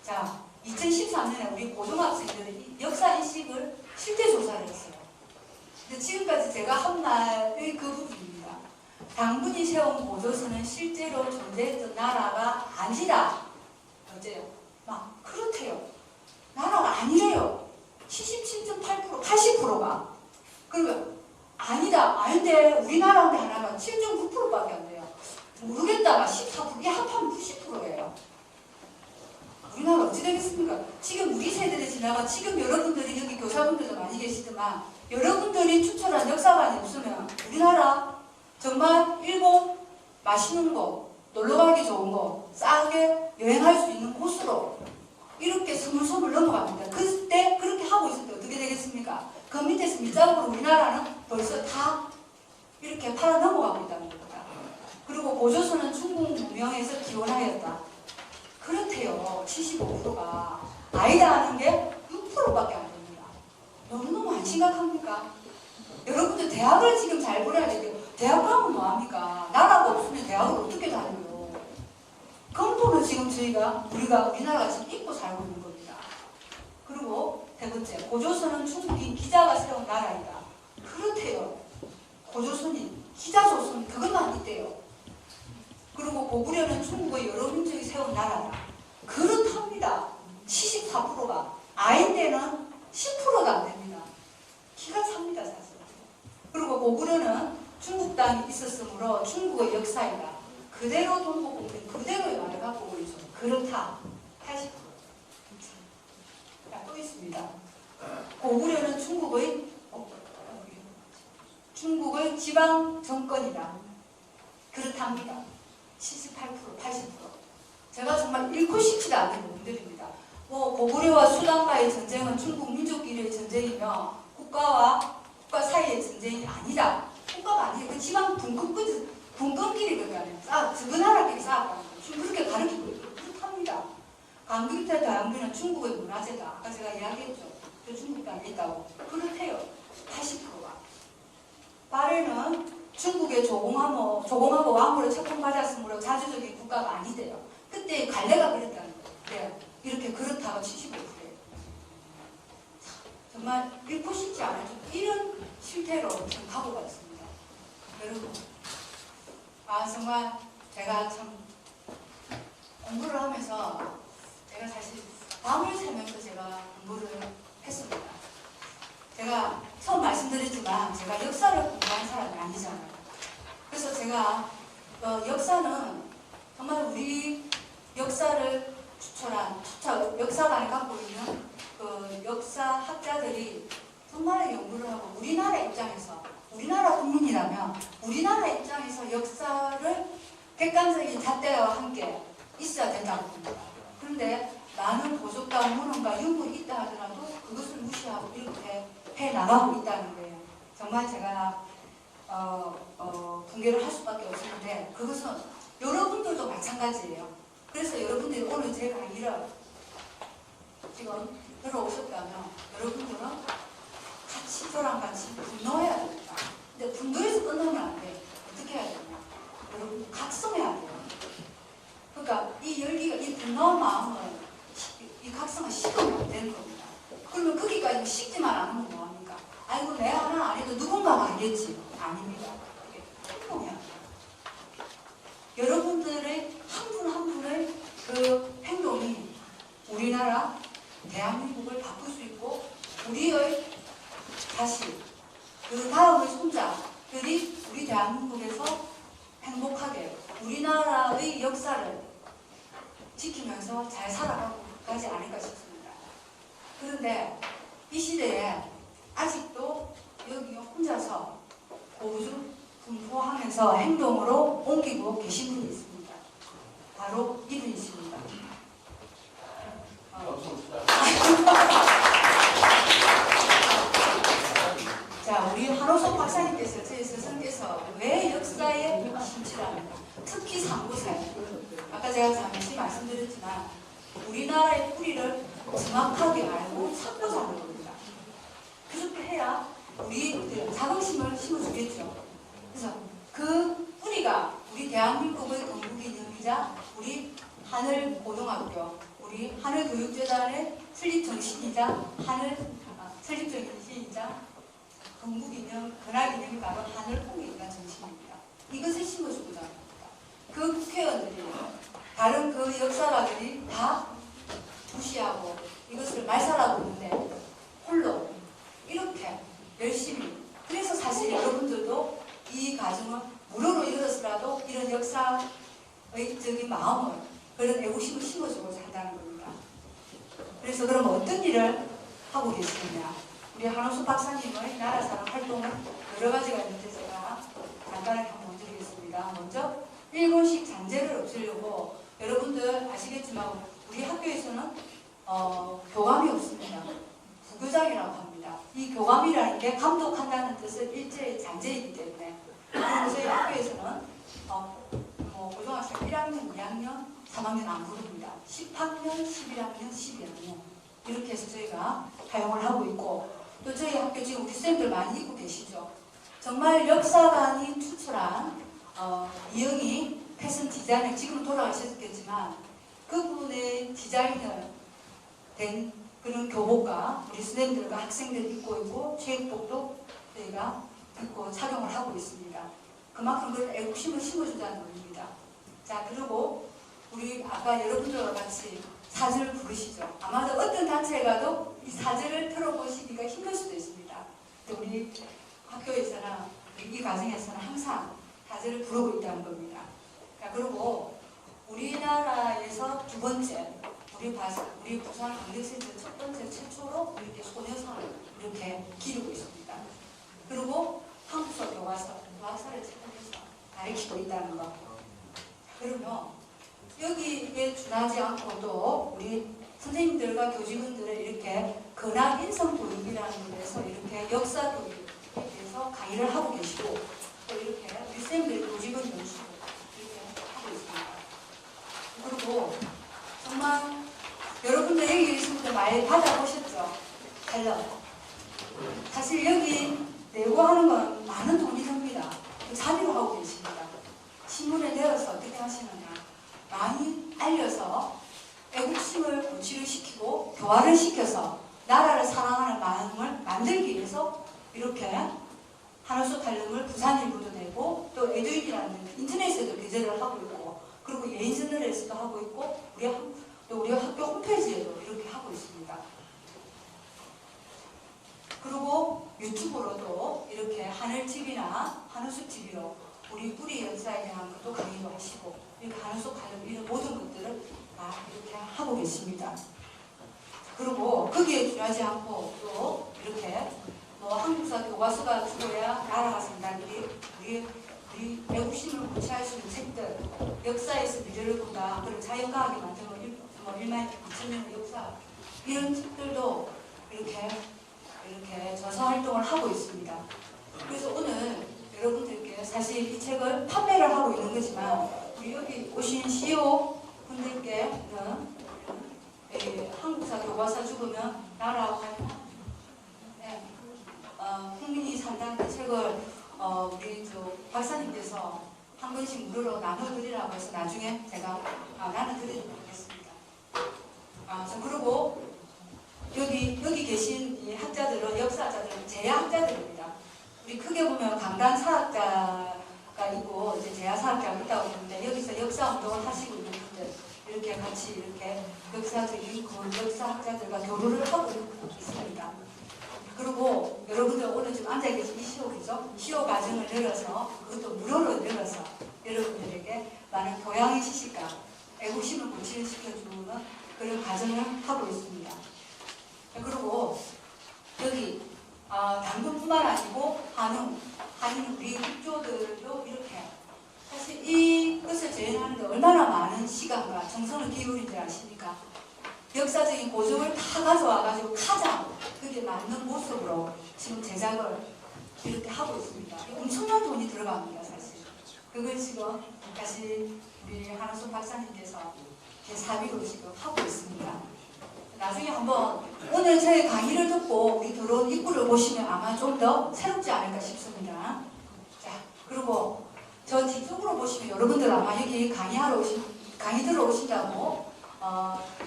자, 2013년에 우리 고등학생들이 역사인식을 실제 조사를 했어요. 근데 지금까지 제가 한 말의 그 부분입니다. 당분이 세운 보조선은 실제로 존재했던 나라가 아니다. 어째요? 막 그렇대요. 나라가 아니래요. 77.8%, 80%가. 그러면 아니다. 아닌데 우리나라인데 하나가 7.9%밖에 안 돼요. 모르겠다가 14%, 이게 합하면 90%예요. 우리나라 어찌 되겠습니까? 지금 우리 세대를 지나가 지금 여러분들이 여기 교사분들도 많이 계시지만 여러분들이 추천한 역사관이 없으면 우리나라 정말 일본 맛있는 거, 놀러가기 좋은 거, 싸게 여행할 수 있는 곳으로 이렇게 스물스물 넘어갑니다. 그때 그렇게 하고 있을 때 어떻게 되겠습니까? 그 밑에서 밑작으로 우리나라는 벌써 다 이렇게 팔아 넘어가고 있다는 겁니다. 그리고 고조선은 중국 무명에서 기원하였다. 그렇대요. 75%가 아니다 하는 게 6%밖에 안 됩니다. 너무너무 안 심각합니까? 여러분들 대학을 지금 잘 보내야 돼요. 대학 가면 뭐합니까? 나라가 없으면 대학을 어떻게 다녀요? 근본을 지금 우리나라가 지금 잊고 살고 있는 겁니다. 그리고 세 번째, 고조선은 중국인 기자가 세운 나라이다. 그렇대요. 고조선이 기자조선 그건 아니대요. 그리고 고구려는 중국의 여러 민족이 세운 나라다. 그렇답니다. 74%가 아인데는 10%가 안 됩니다. 기가 찹니다 사실. 그리고 고구려는 중국 땅이 있었으므로 중국의 역사이다. 그대로 동고공대 그대로의 말을 갖고 오죠. 그렇다. 80%. 자, 또 있습니다. 고구려는 중국의 지방 정권이다. 그렇답니다. 78%, 80%. 제가 정말 잃고 싶지도 않은 부분들입니다. 고구려와 수단과의 전쟁은 중국 민족끼리의 전쟁이며 국가와 국가 사이의 전쟁이 아니다. 국가가 아니에요. 그 지방 분권끼리 그러니까 그 나라끼리 싸웠다는 거예요. 지금 그렇게 가르치고 있고 그렇답니다. 강규태 다양비는 중국의 문화재다. 아까 제가 이야기했죠. 저 중국 땅에 있다고. 그렇대요. 80%가. 발해는 중국의 조공하고 왕후를 채권받았으므로 자주적인 국가가 아니대요. 그때 갈래가 그랬다는 거예요. 네. 이렇게 그렇다가 75%예요. 정말 잃고 싶지 않아요. 이런 실태로 지금 가고 있습니다. 여러분, 정말 제가 참 공부를 하면서 제가 사실 밤을 새면서 제가 공부를 했습니다. 제가 처음 말씀드렸지만 제가 역사를 공부한 사람이 아니잖아요. 그래서 제가 역사는 정말 우리 역사를 역사관을 갖고 있는 그 역사학자들이 정말 연구를 하고 우리나라 입장에서 우리나라 국민이라면 우리나라 입장에서 역사를 객관적인 잣대와 함께 있어야 된다고 봅니다. 그런데 많은 보석과 문헌과 유물이 있다 하더라도 그것을 무시하고 이렇게 해나가고 있다는 거예요. 정말 제가 붕괴를 할 수밖에 없었는데 그것은 여러분들도 마찬가지예요. 그래서 여러분들이 오늘 제 강의를 지금 들어오셨다면 여러분들은 같이 저랑 같이 분노해야 됩니다. 근데 분노해서 끝나면 안 돼. 어떻게 해야 되냐? 여러분 각성해야 돼요. 그러니까 이 열기가 이 분노한 마음을 이 각성을 식으면 안 되는 겁니다. 그러면 거기까지 식지만 않으면 뭐합니까? 아이고 내 하나 안 해도 누군가가 알겠지. 아닙니다. 이게 행동해야 돼요. 여러분들의 한 분 한 분의 그 행동이 우리나라 대한민국을 바꿀 수 있고 우리의 다시 그 다음의 손자들이 우리 대한민국에서 행복하게 우리나라의 역사를 지키면서 잘 살아가지 않을까 싶습니다. 그런데 이 시대에 아직도 여기 혼자서 고군분투하면서 행동으로 옮기고 계신 분이 있습니다. 바로 이분이십니다. 하셨지만 우리나라의 뿌리를 정확하게 알고 찾고자 하는 겁니다. 그렇게 해야 우리 자긍심을 심어주겠죠. 그래서 그 뿌리가 우리 대한민국의 건국기념이자 우리 하늘고등학교, 우리 하늘교육재단의 설립정신이자 설립정신이자 건국기념, 근하기념이 바로 하늘통일이라는 정신입니다. 이것을 심어주고자 합니다. 그 국회의원들이 다른 그 역사가들이 다 무시하고 이것을 말살하고 있는데 홀로 이렇게 열심히, 그래서 사실 여러분들도 이 과정을 무료로 이루어서라도 이런 역사의적인 마음을, 그런 애국심을 심어주고자 한다는 겁니다. 그래서 그럼 어떤 일을 하고 계시느냐? 우리 한호수 박사님의 나라사랑 활동은 여러 가지가 있는데 제가 간단하게 한번 보여드리겠습니다. 먼저 일본식 잔재를 없애려고, 여러분들 아시겠지만 우리 학교에서는 교감이 없습니다. 부교장이라고 합니다. 이 교감이라는 게 감독한다는 뜻은 일제의 잔재이기 때문에, 그리고 저희 학교에서는 고등학생 1학년, 2학년, 3학년 안 부릅니다. 10학년, 11학년, 12학년 이렇게 해서 저희가 사용을 하고 있고, 또 저희 학교 지금 우리 쌤들 많이 있고 계시죠. 정말 역사관이 추출한 이영희 패션 디자이너, 지금 돌아가셨겠지만 그분의 디자인을 된 그런 교복과 우리 스님들과 학생들이 입고 있고 체육복도 저희가 입고 착용을 하고 있습니다. 그만큼 그 애국심을 심어준다는 겁니다. 자, 그리고 우리 아까 여러분들과 같이 사절을 부르시죠. 아마도 어떤 단체에 가도 이 사절을 들어보시기가 힘들 수도 있습니다. 우리 학교에서는, 이 과정에서는 항상 사절을 부르고 있다는 겁니다. 자, 그리고 우리나라에서 두 번째, 우리 부산 강력센터 첫 번째 최초로 이렇게 소녀상을 이렇게 기르고 있습니다. 그리고 한국서 교과서를 책에서 가르치고 있다는 거. 그러면 여기에 준하지 않고도 우리 선생님들과 교직원들을 이렇게 근학 인성 교육이라는 곳에서 이렇게 역사 교육에 대해서 강의를 하고 계시고, 또 이렇게 우리 쌤들 교직원 연수 이렇게 하고 있습니다. 그리고 정말 여러분들 여기 계신 분들 많이 받아보셨죠? 달러. 사실 여기 내고 하는 건 많은 돈이 듭니다. 자비로 하고 계십니다. 신문에 내어서 어떻게 하시느냐, 많이 알려서 애국심을 고취를 시키고 교화를 시켜서 나라를 사랑하는 마음을 만들기 위해서 이렇게 한호수 칼럼을 부산일보도 내고, 또 에듀잇이라는 인터넷에도 게재를 하고 있고, 그리고 예인저널에서도 하고 있고, 또 우리 학교 홈페이지에도 이렇게 하고 있습니다. 그리고 유튜브로도 이렇게 하늘TV나 한호수TV로 우리 뿌리 역사에 대한 것도 강의도 하시고, 이렇게 한호수 칼럼 이런 모든 것들을 다 이렇게 하고 계십니다. 그리고 거기에 준하지 않고 또 이렇게 한국사 교과서가 주어야 나라가 산다는 우리 애국심을 고취할 수 있는 책들, 역사에서 미래를 본다, 그리고 자연과학이 만든 1만 2천년의 역사, 이런 책들도 이렇게 저서 활동을 하고 있습니다. 그래서 오늘 여러분들께 사실 이 책을 판매를 하고 있는 거지만, 우리 여기 오신 CEO 분들께는 한국사 교과서 죽으면 나라하고 국민이 산다는 책을 우리 박사님께서 한 권씩 무료로 나눠드리라고 해서 나중에 제가 나눠드리도록 하겠습니다. 그리고 여기 계신 이 학자들은, 역사학자들은 제야학자들입니다. 우리 크게 보면 강단사학자가 있고 이제 제야사학자가 있다고 보는데, 여기서 역사운동을 하시고 있는 분들 이렇게 같이 이렇게 역사적인 역사학자들과 교류를 하고 있습니다. 그리고 여러분들 오늘 지금 앉아 계신 이 시호이죠? 시호 과정을 열어서, 그것도 무료로 열어서 여러분들에게 많은 교양의 지식과 애국심을 고취를 시켜주는 그런 과정을 하고 있습니다. 그리고 여기 당근뿐만 아니고 한인 우리 국조들도 이렇게, 사실 이것을 재현하는데 얼마나 많은 시간과 정성을 기울인지 아십니까? 역사적인 고증을 다 가져와가지고 가장 그게 맞는 모습으로 지금 제작을 이렇게 하고 있습니다. 엄청난 돈이 들어갑니다, 사실. 그걸 지금 다시 우리 한호수 박사님께서 사비로 지금 하고 있습니다. 나중에 한번 오늘 저희 강의를 듣고 우리 들어온 입구를 보시면 아마 좀 더 새롭지 않을까 싶습니다. 자, 그리고 저 뒤쪽으로 보시면 여러분들 아마 여기 강의 들어오신다고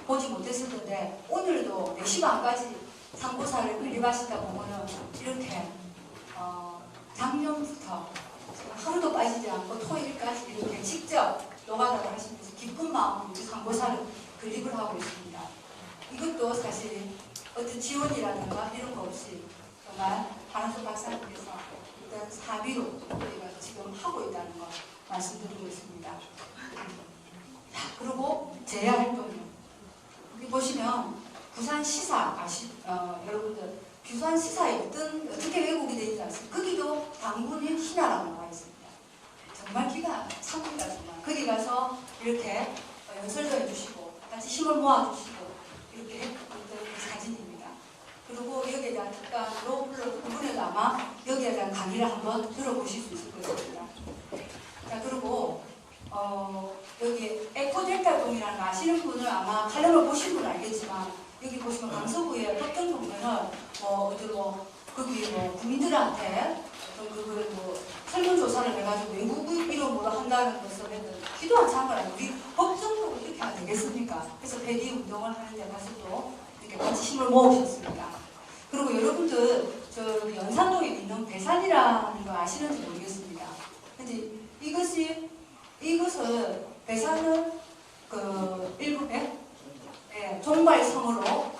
보지 못했을 텐데 오늘도 4시 반까지 상고사를 클립하시다 보면은 이렇게 작년부터 하루도 빠지지 않고 토요일까지 이렇게 직접 노가다를 하시면서 기쁜 마음으로 우리 상고사를 클립을 하고 있습니다. 이것도 사실 어떤 지원이라든가 이런 거 없이 정말 한한솔 박사님께서 일단 사비로 우리가 지금 하고 있다는 거 말씀드리고 있습니다. 자, 그리고 재활동요. 여기 보시면 부산시사 여러분들 부산시사에 어떻게 왜곡이 되어 있지 않습니까? 거기도 당군의 신화라고 나와 있습니다. 정말 기가 찹니다. 정말 거기 가서 이렇게 연설도 해주시고 같이 힘을 모아주시고 이렇게 어떤 사진입니다. 그리고 여기에 대한 특강으로 이번에도 아마 여기에 대한 강의를 한번 들어보실 수 있을 것입니다. 자, 그리고 여기 에코델타동이라는 거 아시는 분은 아마 칼럼을 보신 분은 알겠지만 여기 보시면 강서구의 법정동면은 거기 국민들한테 어떤 그걸 설문조사를 해가지고 외국 이름으로 한다는 것을 기도한 참을 우리 법정도 이렇게 하면 되겠습니까? 그래서 폐기 운동을 하는데 가서도 이렇게 같이 힘을 모으셨습니다. 그리고 여러분들 저 연산동에 있는 배산이라는 거 아시는지 모르겠습니다. 근데 이것을 배산은 그 일본의 종발성으로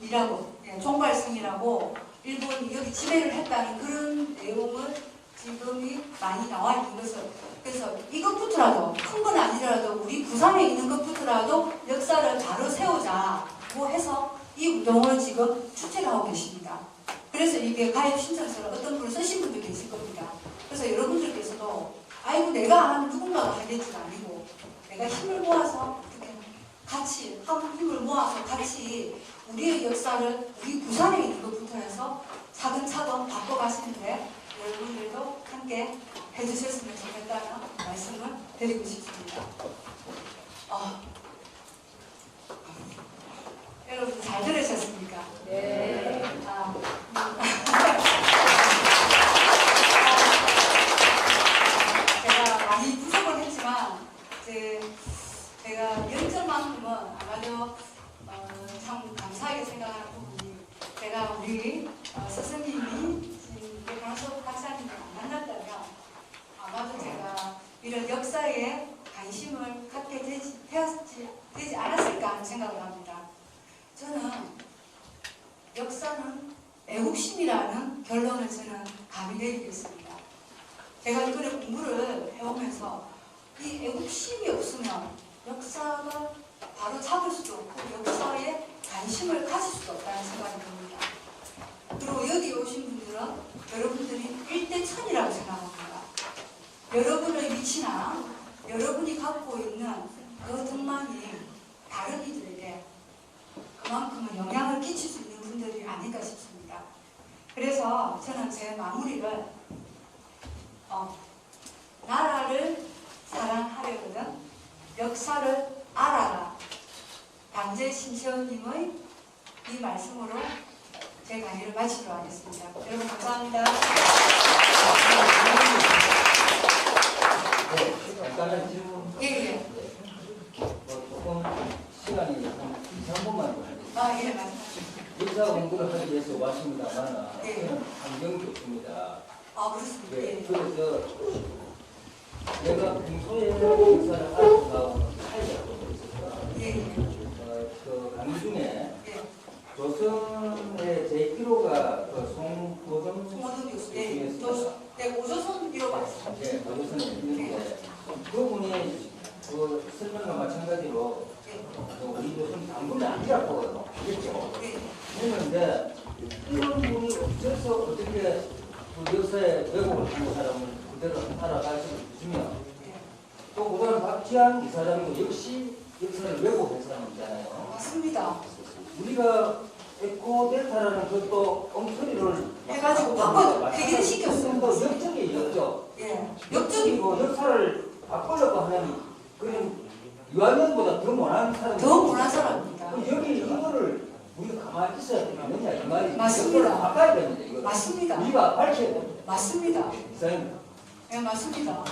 일하고 종발성이라고 일본이 여기 지배를 했다는 그런 내용을 지금이 많이 나와 있는 것을 그래서 이것부터라도 큰 건 아니더라도 우리 부산에 있는 것부터라도 역사를 바로 세우자고 해서 이 운동을 지금 주최를 하고 계십니다. 그래서 이게 가입 신청서를 어떤 분을 쓰신 분도 계실 겁니다. 그래서 여러분들께서도 아이고 내가 안 하면 누군가가 하겠지가 아니고 내가 힘을 모아서 어떻게 같이 힘을 모아서 같이 우리의 역사를 우리 부산에 있는 것부터 해서 차근차근 바꿔가시는데 여러분들도 함께 해주셨으면 좋겠다는 말씀을 드리고 싶습니다. 여러분 잘 들으셨습니까? 네. 제가 많이 부족을 했지만 제가 열정만큼은 아마도 참 감사하게 생각하는 부분이 제가 우리 스승님이 강한솔 박사님을 안 만났다면 아마도 제가 이런 역사에 관심을 갖게 되지 않았을까 하는 생각을 합니다. 저는 역사는 애국심이라는 결론을 저는 감히 내리겠습니다. 제가 이번에 공부를 해오면서 이 애국심이 없으면 역사가 바로 잡을 수도 없고 역사에 관심을 가질 수도 없다는 생각이 듭니다. 그리고 여기 오신 분들은 여러분들이 일대천이라고 생각합니다. 여러분의 위치나 여러분이 갖고 있는 그 등만이 다른 이들에게 그만큼은 영향을 끼칠 수 있는 분들이 아닐까 싶습니다. 그래서 저는 제 마무리를 나라를 사랑하려거든 역사를 알아라. 당재 신시원님의 이 말씀으로 제 강의를 마치도록 하겠습니다. 여러분 감사합니다. 간단한 질문. 예. 조금 시간이 한 2~3분만 하겠습니다. 예, 말씀하십시오. 역사 공부를 하기 위해서 왔습니다만 예. 환경이 없습니다. 그렇습니다. 네, 예. 그래서 내가 평소에 역사를 알고 나오는 차이가 있어서 예. 그 강의 중에 예. 조선의 제1호가 그 송도전 송원동 교수. 예. 교수였습니다. 오조선 비로가 있습니다. 네, 조선에 있는데 그분이 그 설명과 마찬가지로 우리 조선 당군은 아니라고 하겠죠. 했는데 이런 분이 어째서 어떻게 그 역사에 왜곡을 하는 사람을 그대로 알아갈 수 있으며 또 그다음 박지한 이 사람도 역시 역사를 왜곡한 사람이잖아요. 맞습니다. 우리가 에코델타라는 것도 엉터리를 해가지고 바꿔 폐기를 시켰어요. 또 역적이 역적. 예. 역적이고 역사를 바꾸려고 하는 그런 유아년보다 더 못한 사람이 더 못한 사람입니다. 그럼 여기 이거를 우리가 가만히 있어야 되느냐 이 말이 맞습니다. 이거를 바꿔야 되는데 이거 맞습니다. 우리가 밝혀야 됩니다. 맞습니다. 이사입니다. 네, 맞습니다.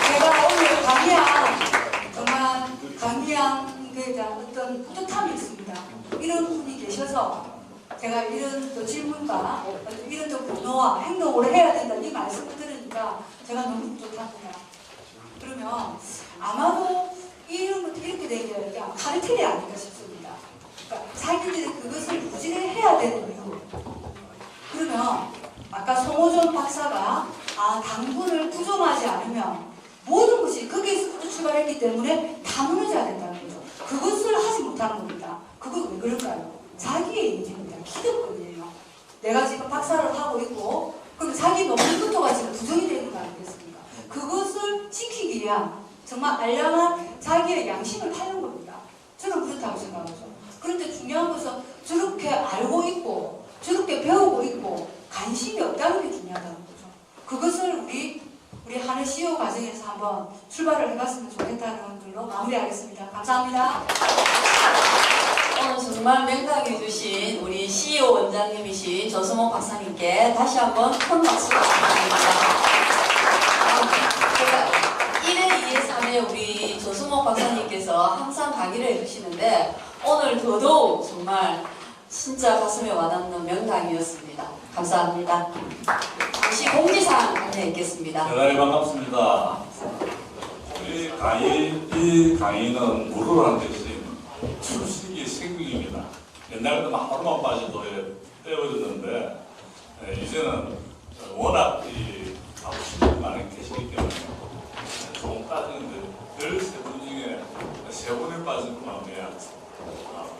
제가 오늘 정말 강의양에 대한 어떤 뿌듯함이 있습니다. 이런 분이 계셔서 제가 이런 또 질문과 이런 또 변호와 행동을 해야 된다 이 말씀을 들으니까 제가 너무 뿌듯합니다. 그러면 아마도 이런 것도 이렇게 된 게 그냥 카르텔이 아닌가 싶습니다. 그러니까 자기들이 그것을 부진해야 되는 이유. 그러면 아까 송호준 박사가 당분을 구점하지 않으면 모든 것이 거기에서부터 출발했기 때문에 다 무너져야 된다는 거죠. 그것을 하지 못하는 겁니다. 그건 왜 그럴까요? 자기의 의지입니다. 기득권이에요. 내가 지금 박사를 하고 있고 그럼 자기 논문부터가 지금 부정이 되는 거 아니겠습니까? 그것을 지키기 위한 정말 알량한 자기의 양심을 파는 겁니다. 저는 그렇다고 생각하죠. 그런데 중요한 것은 저렇게 알고 있고 저렇게 배우고 있고 관심이 없다는 게 중요하다는 거죠. 그것을 우리 하늘 CEO 과정에서 한번 출발을 해봤으면 좋겠다는 걸로 마무리하겠습니다. 감사합니다. 오늘 정말 맹강해 주신 우리 CEO 원장님이신 조성호 박사님께 다시 한번 큰 박수 부탁드립니다. 제가 1회, 2회, 3회 우리 조성호 박사님께서 항상 강의를 해주시는데 오늘 더더욱 정말 진짜 가슴에 와닿는 명강이었습니다. 감사합니다. 잠시 공지사항 안내했겠습니다. 대단히 반갑습니다. 이 강의는 무료라는 대신 출석이 생명입니다. 옛날에는 하루만 빠져도 떼어졌는데 이제는 워낙 아프신 많이 계시기 때문에 조금 따지는데 13분 중에 3분에 빠진 마음에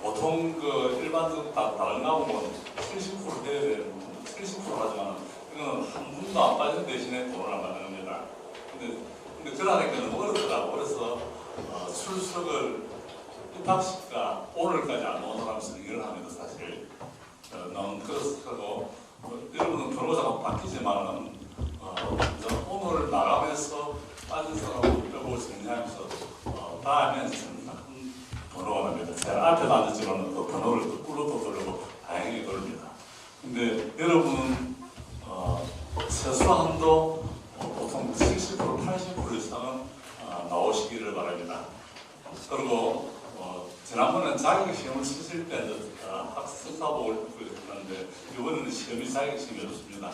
보통 일반적으로 다른 과목은 70% 해야 되는 70% 하지만 이거는 한 분도 안 빠진 대신에 돈을 안 받습니다. 근데 그러니까 너무 어렵더라고. 그래서 출석을 입학식과 오늘까지 안 온 사람이 승인을 합니다. 사실 너무 그렇고 여러분은 변호사가 바뀌지만은 오늘 나가면서 빠진 사람을 빼고 정리하면서 다음에는 큰 번호가 납니다. 제가 앞에도 앉았지만 또 번호를 거꾸로 또 돌리고 다행히 돌립니다. 근데 여러분은 최소한도 보통 70% 80% 이상은 나오시기를 바랍니다. 그리고 지난번에 자격시험을 치실 때 학습사복을 했는데 이번에는 시험이 자격시험이 없습니다.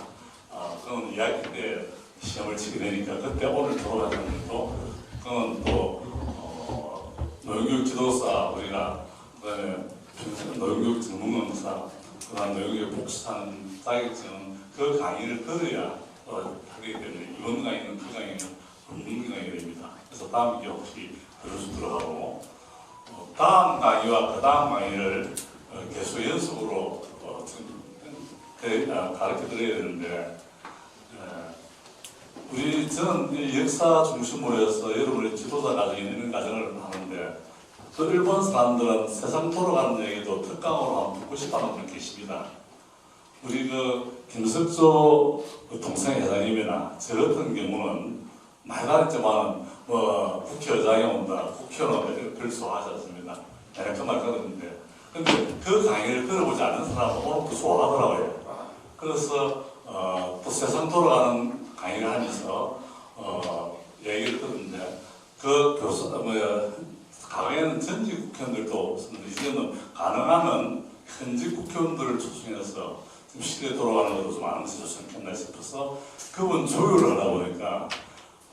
그건 2학기 때 시험을 치게 되니까 그때 오늘 졸업하는 것도 그건 또 노영교육 지도사 우리가 그다음에 노영교육 전문강사 그다음 노영교육 복수하는 자격증 그 강의를 들어야 하기 때문에 이번 강의는 그 강의는 없는 강의가 됩니다. 그래서 다음 게 혹시 들을 수 들어가고 다음 강의와 그 다음 강의를 계속 연속으로 가르쳐 드려야 되는데 저는 역사 중심으로 해서 여러분의 지도자 과정에 있는 과정을 하는데 또 일본 사람들은 세상 돌아가는 얘기도 특강으로 한번 듣고 싶어하는 분이 계십니다. 우리 김석조 동생 회장님이나 저 같은 경우는 많이 가르쳤지만 국회의장이 온다, 국회의원은 별 좋아하지 않습니다. 내가 그 말 들었는데 근데 그 강의를 들어보지 않는 사람은 오늘 또 좋아하더라고요. 그래서 또 세상 돌아가는 강의를 하면서 얘기를 들었는데 그 교수 과거에는 전직 국회의원들도 없었는데 이제는 가능하면 현직 국회의원들을 초청해서 좀 시대에 돌아가는 것도 좀 아는 것이 좋겠나 싶어서 그분 조율을 하다 보니까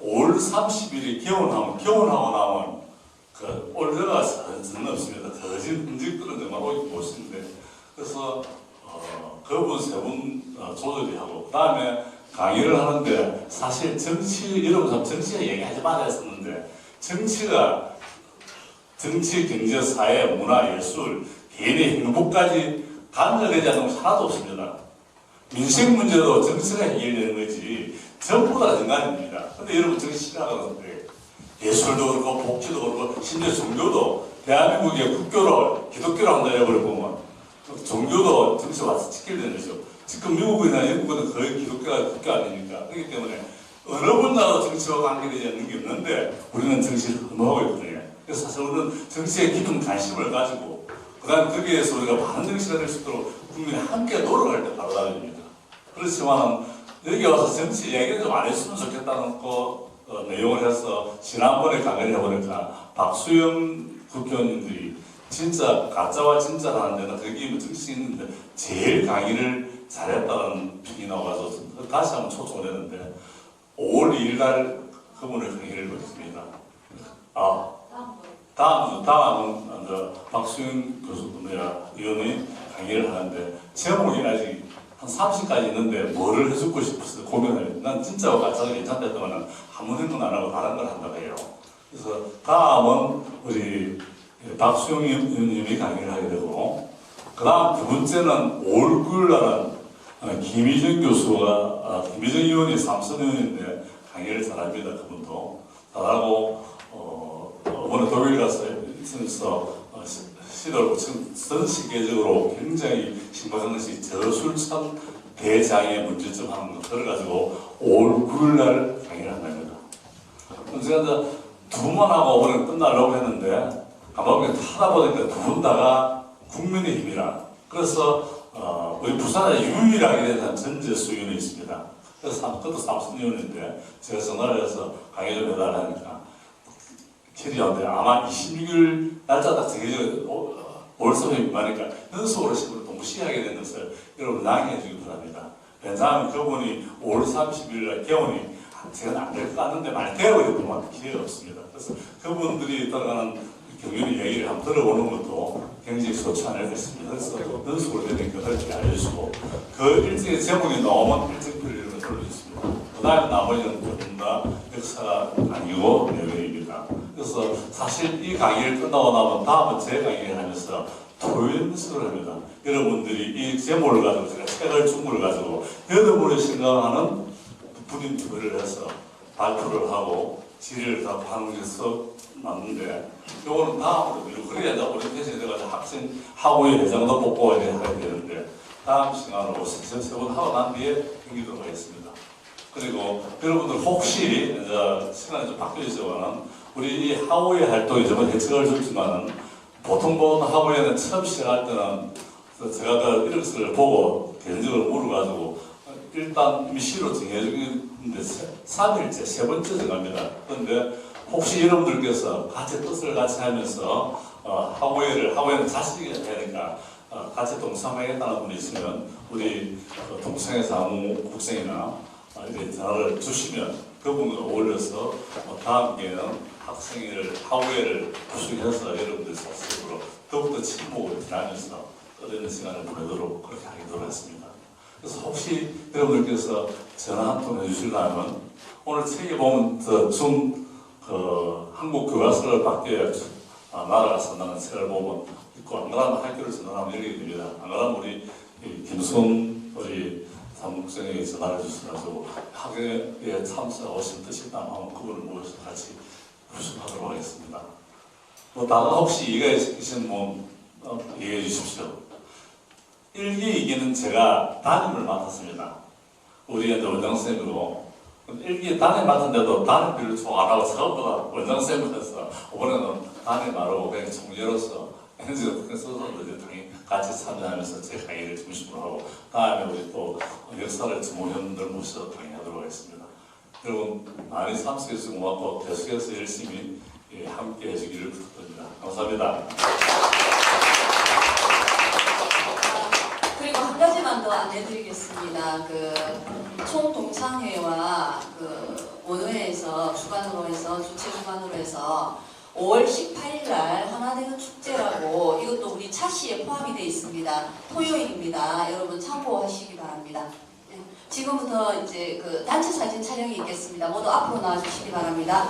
5월 30일이 개원하고 나면 올해가 전혀 없습니다. 거진 현직들은 정말 오기 못했는데 그래서 그분 세 분 조절이 하고 그 다음에 강의를 하는데 사실 여러분 정치가 얘기하지 말아야 했었는데 정치, 경제, 사회, 문화, 예술, 개인의 행복까지 간접되지 않는 것이 하나도 없습니다. 민생 문제도 정치가 해결되는 거지 전부 다 정관입니다. 근데 여러분 정치 싫어하는데 예술도 그렇고 복지도 그렇고 심지어 종교도 대한민국의 국교로 기독교로 한다 해버리고 종교도 정치에 와서 지켜야 되는 거죠. 지금 미국이나 영국은 거의 기독교가 국교 아닙니까? 그렇기 때문에 어느 분야도 정치와 관계되지 않는 게 없는데 우리는 정치를 흠모하고 있거든요. 그래서 사실 우리는 정치에 깊은 관심을 가지고 그다음 거기에서 우리가 많은 정치가 될 수 있도록 국민이 함께 노력할 때 바로 다릅니다. 그렇지만 여기 와서 정치 얘기를 좀 안 했으면 좋겠다는 내용을 해서 지난번에 강의를 해보니까 박수영 국회의원님들이 진짜 가짜와 진짜라는 데는 거기 정치 있는데 제일 강의를 잘했다는 평이 나와서 다시 한번 초청을 했는데 5월 2일 날 그분의 강의를 듣습니다. 다음은 박수영 의원이 강의를 하는데 제목이 아직 한 30까지 있는데 뭐를 해주고 싶어서 고민을 난 진짜와 가짜가 괜찮다 했더니 아무 생각 안 하고 다른 걸 한다고 해요. 그래서 다음은 우리 박수영 의원님이 강의를 하게 되고 그 다음 두 번째는 5월 9일 날은 김희정 교수가 김희정 의원이 삼선 의원인데 강의를 잘합니다. 그분도 잘하고 이번에 독일 가서 시도를 전 세계적으로 굉장히 심각한 것이 저술참 대장의 문제점 하는 것들을 가지고 5월 9일 날 강의를 한답니다. 제가 이제 두 분만 하고 오늘 끝나려고 했는데 가만보니까 하다 보니까 두 분 다가 국민의힘이라 그래서 우리 부산에 유일하게 된 전재수 의원이 있습니다. 그래서 그것도 삼선 의원인데 제가 전화를 해서 강의 좀 해달라 하니까 캐리어인데 아마 26일 날짜 딱 정해져 올소리 많으니까 연속으로 식으로 동시에 하게 된 것을 여러분 양해해 주기 바랍니다. 왜냐하면 그분이 5월 30일 날 개원이 제가 안 될 것 같는데 많이 되어버리더만 기회가 없습니다. 그래서 그분들이 따라가는 경륜의 얘기를 한번 들어보는 것도 굉장히 좋지 않을겠습니다. 그래서 연속으로 되니까 그렇게 알려주시고 그 일정의 제목이 나오면 일정 편리를 돌려주십니다. 그 다음에 나머지는 조금 다 역사가 아니고 내외입니다. 그래서 사실 이 강의를 끝나고 나면 다음은 제 강의를 하면서 토요일 연습을 합니다. 여러분들이 이 제목을 가지고 제가 책을 중문을 가지고 여러분이 생각하는 분인 투표를 해서 발표를 하고 질의를 다 하는 것에서 맞는데 요거는 다음으로 그래야 우리 대신에 내가 학생 학우의 회장도 뽑고 해야 되는데 다음 시간으로 세 번 하고 난 뒤에 경기도록 하겠습니다. 그리고 여러분들 혹시 이제 시간이 좀 바뀌어지지만은 우리 이 하우의 활동이 좀 해석을 줬지만은 보통 보는 하우에는 처음 시작할 때는 제가 그 이런 것을 보고 개인적으로 물어가지고 일단 임시로 정해주는데 3일째 세 번째 정합니다. 그런데 혹시 여러분들께서 같이 뜻을 같이 하면서 하우에는 자식이 되니까 같이 동참하겠다는 분이 있으면 우리 동창회 사무국장이나 이렇게 전화를 주시면 그분을 어울려서 다음 기회는 학생회를 하우회를 구성해서 여러분들 사실로 더욱더 친목을 지나면서 떠드는 시간을 보내도록 그렇게 하기로 했습니다. 그래서 혹시 여러분들께서 전화 한 통 해주시려면 오늘 책에 보면 한국 교과서를 밖에 날아가서 나는 책을 보면 있고 안 그러면 학교를 전화하면 열리게 됩니다. 안 그러면 우리 김수홍 우리 사무국장에게 전화를 주셔가지고 학교에 참석하신 뜻이 있다면 그분을 모여서 같이 구성하도록 하겠습니다. 다른 혹시 이해가 있으신 분 얘기해 주십시오. 1기, 2기는 제가 담임을 맡았습니다. 우리 원장선생님으로 1기 담임 맡은데도 담임 별로 좋아 안 하고 처음보다 원장선생님을 해서 이번에는 담임 말하고 그냥 총재로서 그래서 당연히 같이 참여하면서 제 강의를 중심으로 하고 다음에 우리 또 역사를 전문위원들 모셔서 강의하도록 하겠습니다. 여러분 많이 참석해 주시고 고맙고 계속해서 열심히 함께 해주기를 부탁드립니다. 감사합니다. 그리고 한 가지만 더 안내드리겠습니다. 총동창회와 원회에서 주관으로 해서 주최 주관으로 해서 5월 18일 날 하나되는 축제라고 이것도 우리 차시에 포함이 되어 있습니다. 토요일입니다. 여러분 참고하시기 바랍니다. 네. 지금부터 이제 단체 사진 촬영이 있겠습니다. 모두 앞으로 나와주시기 바랍니다.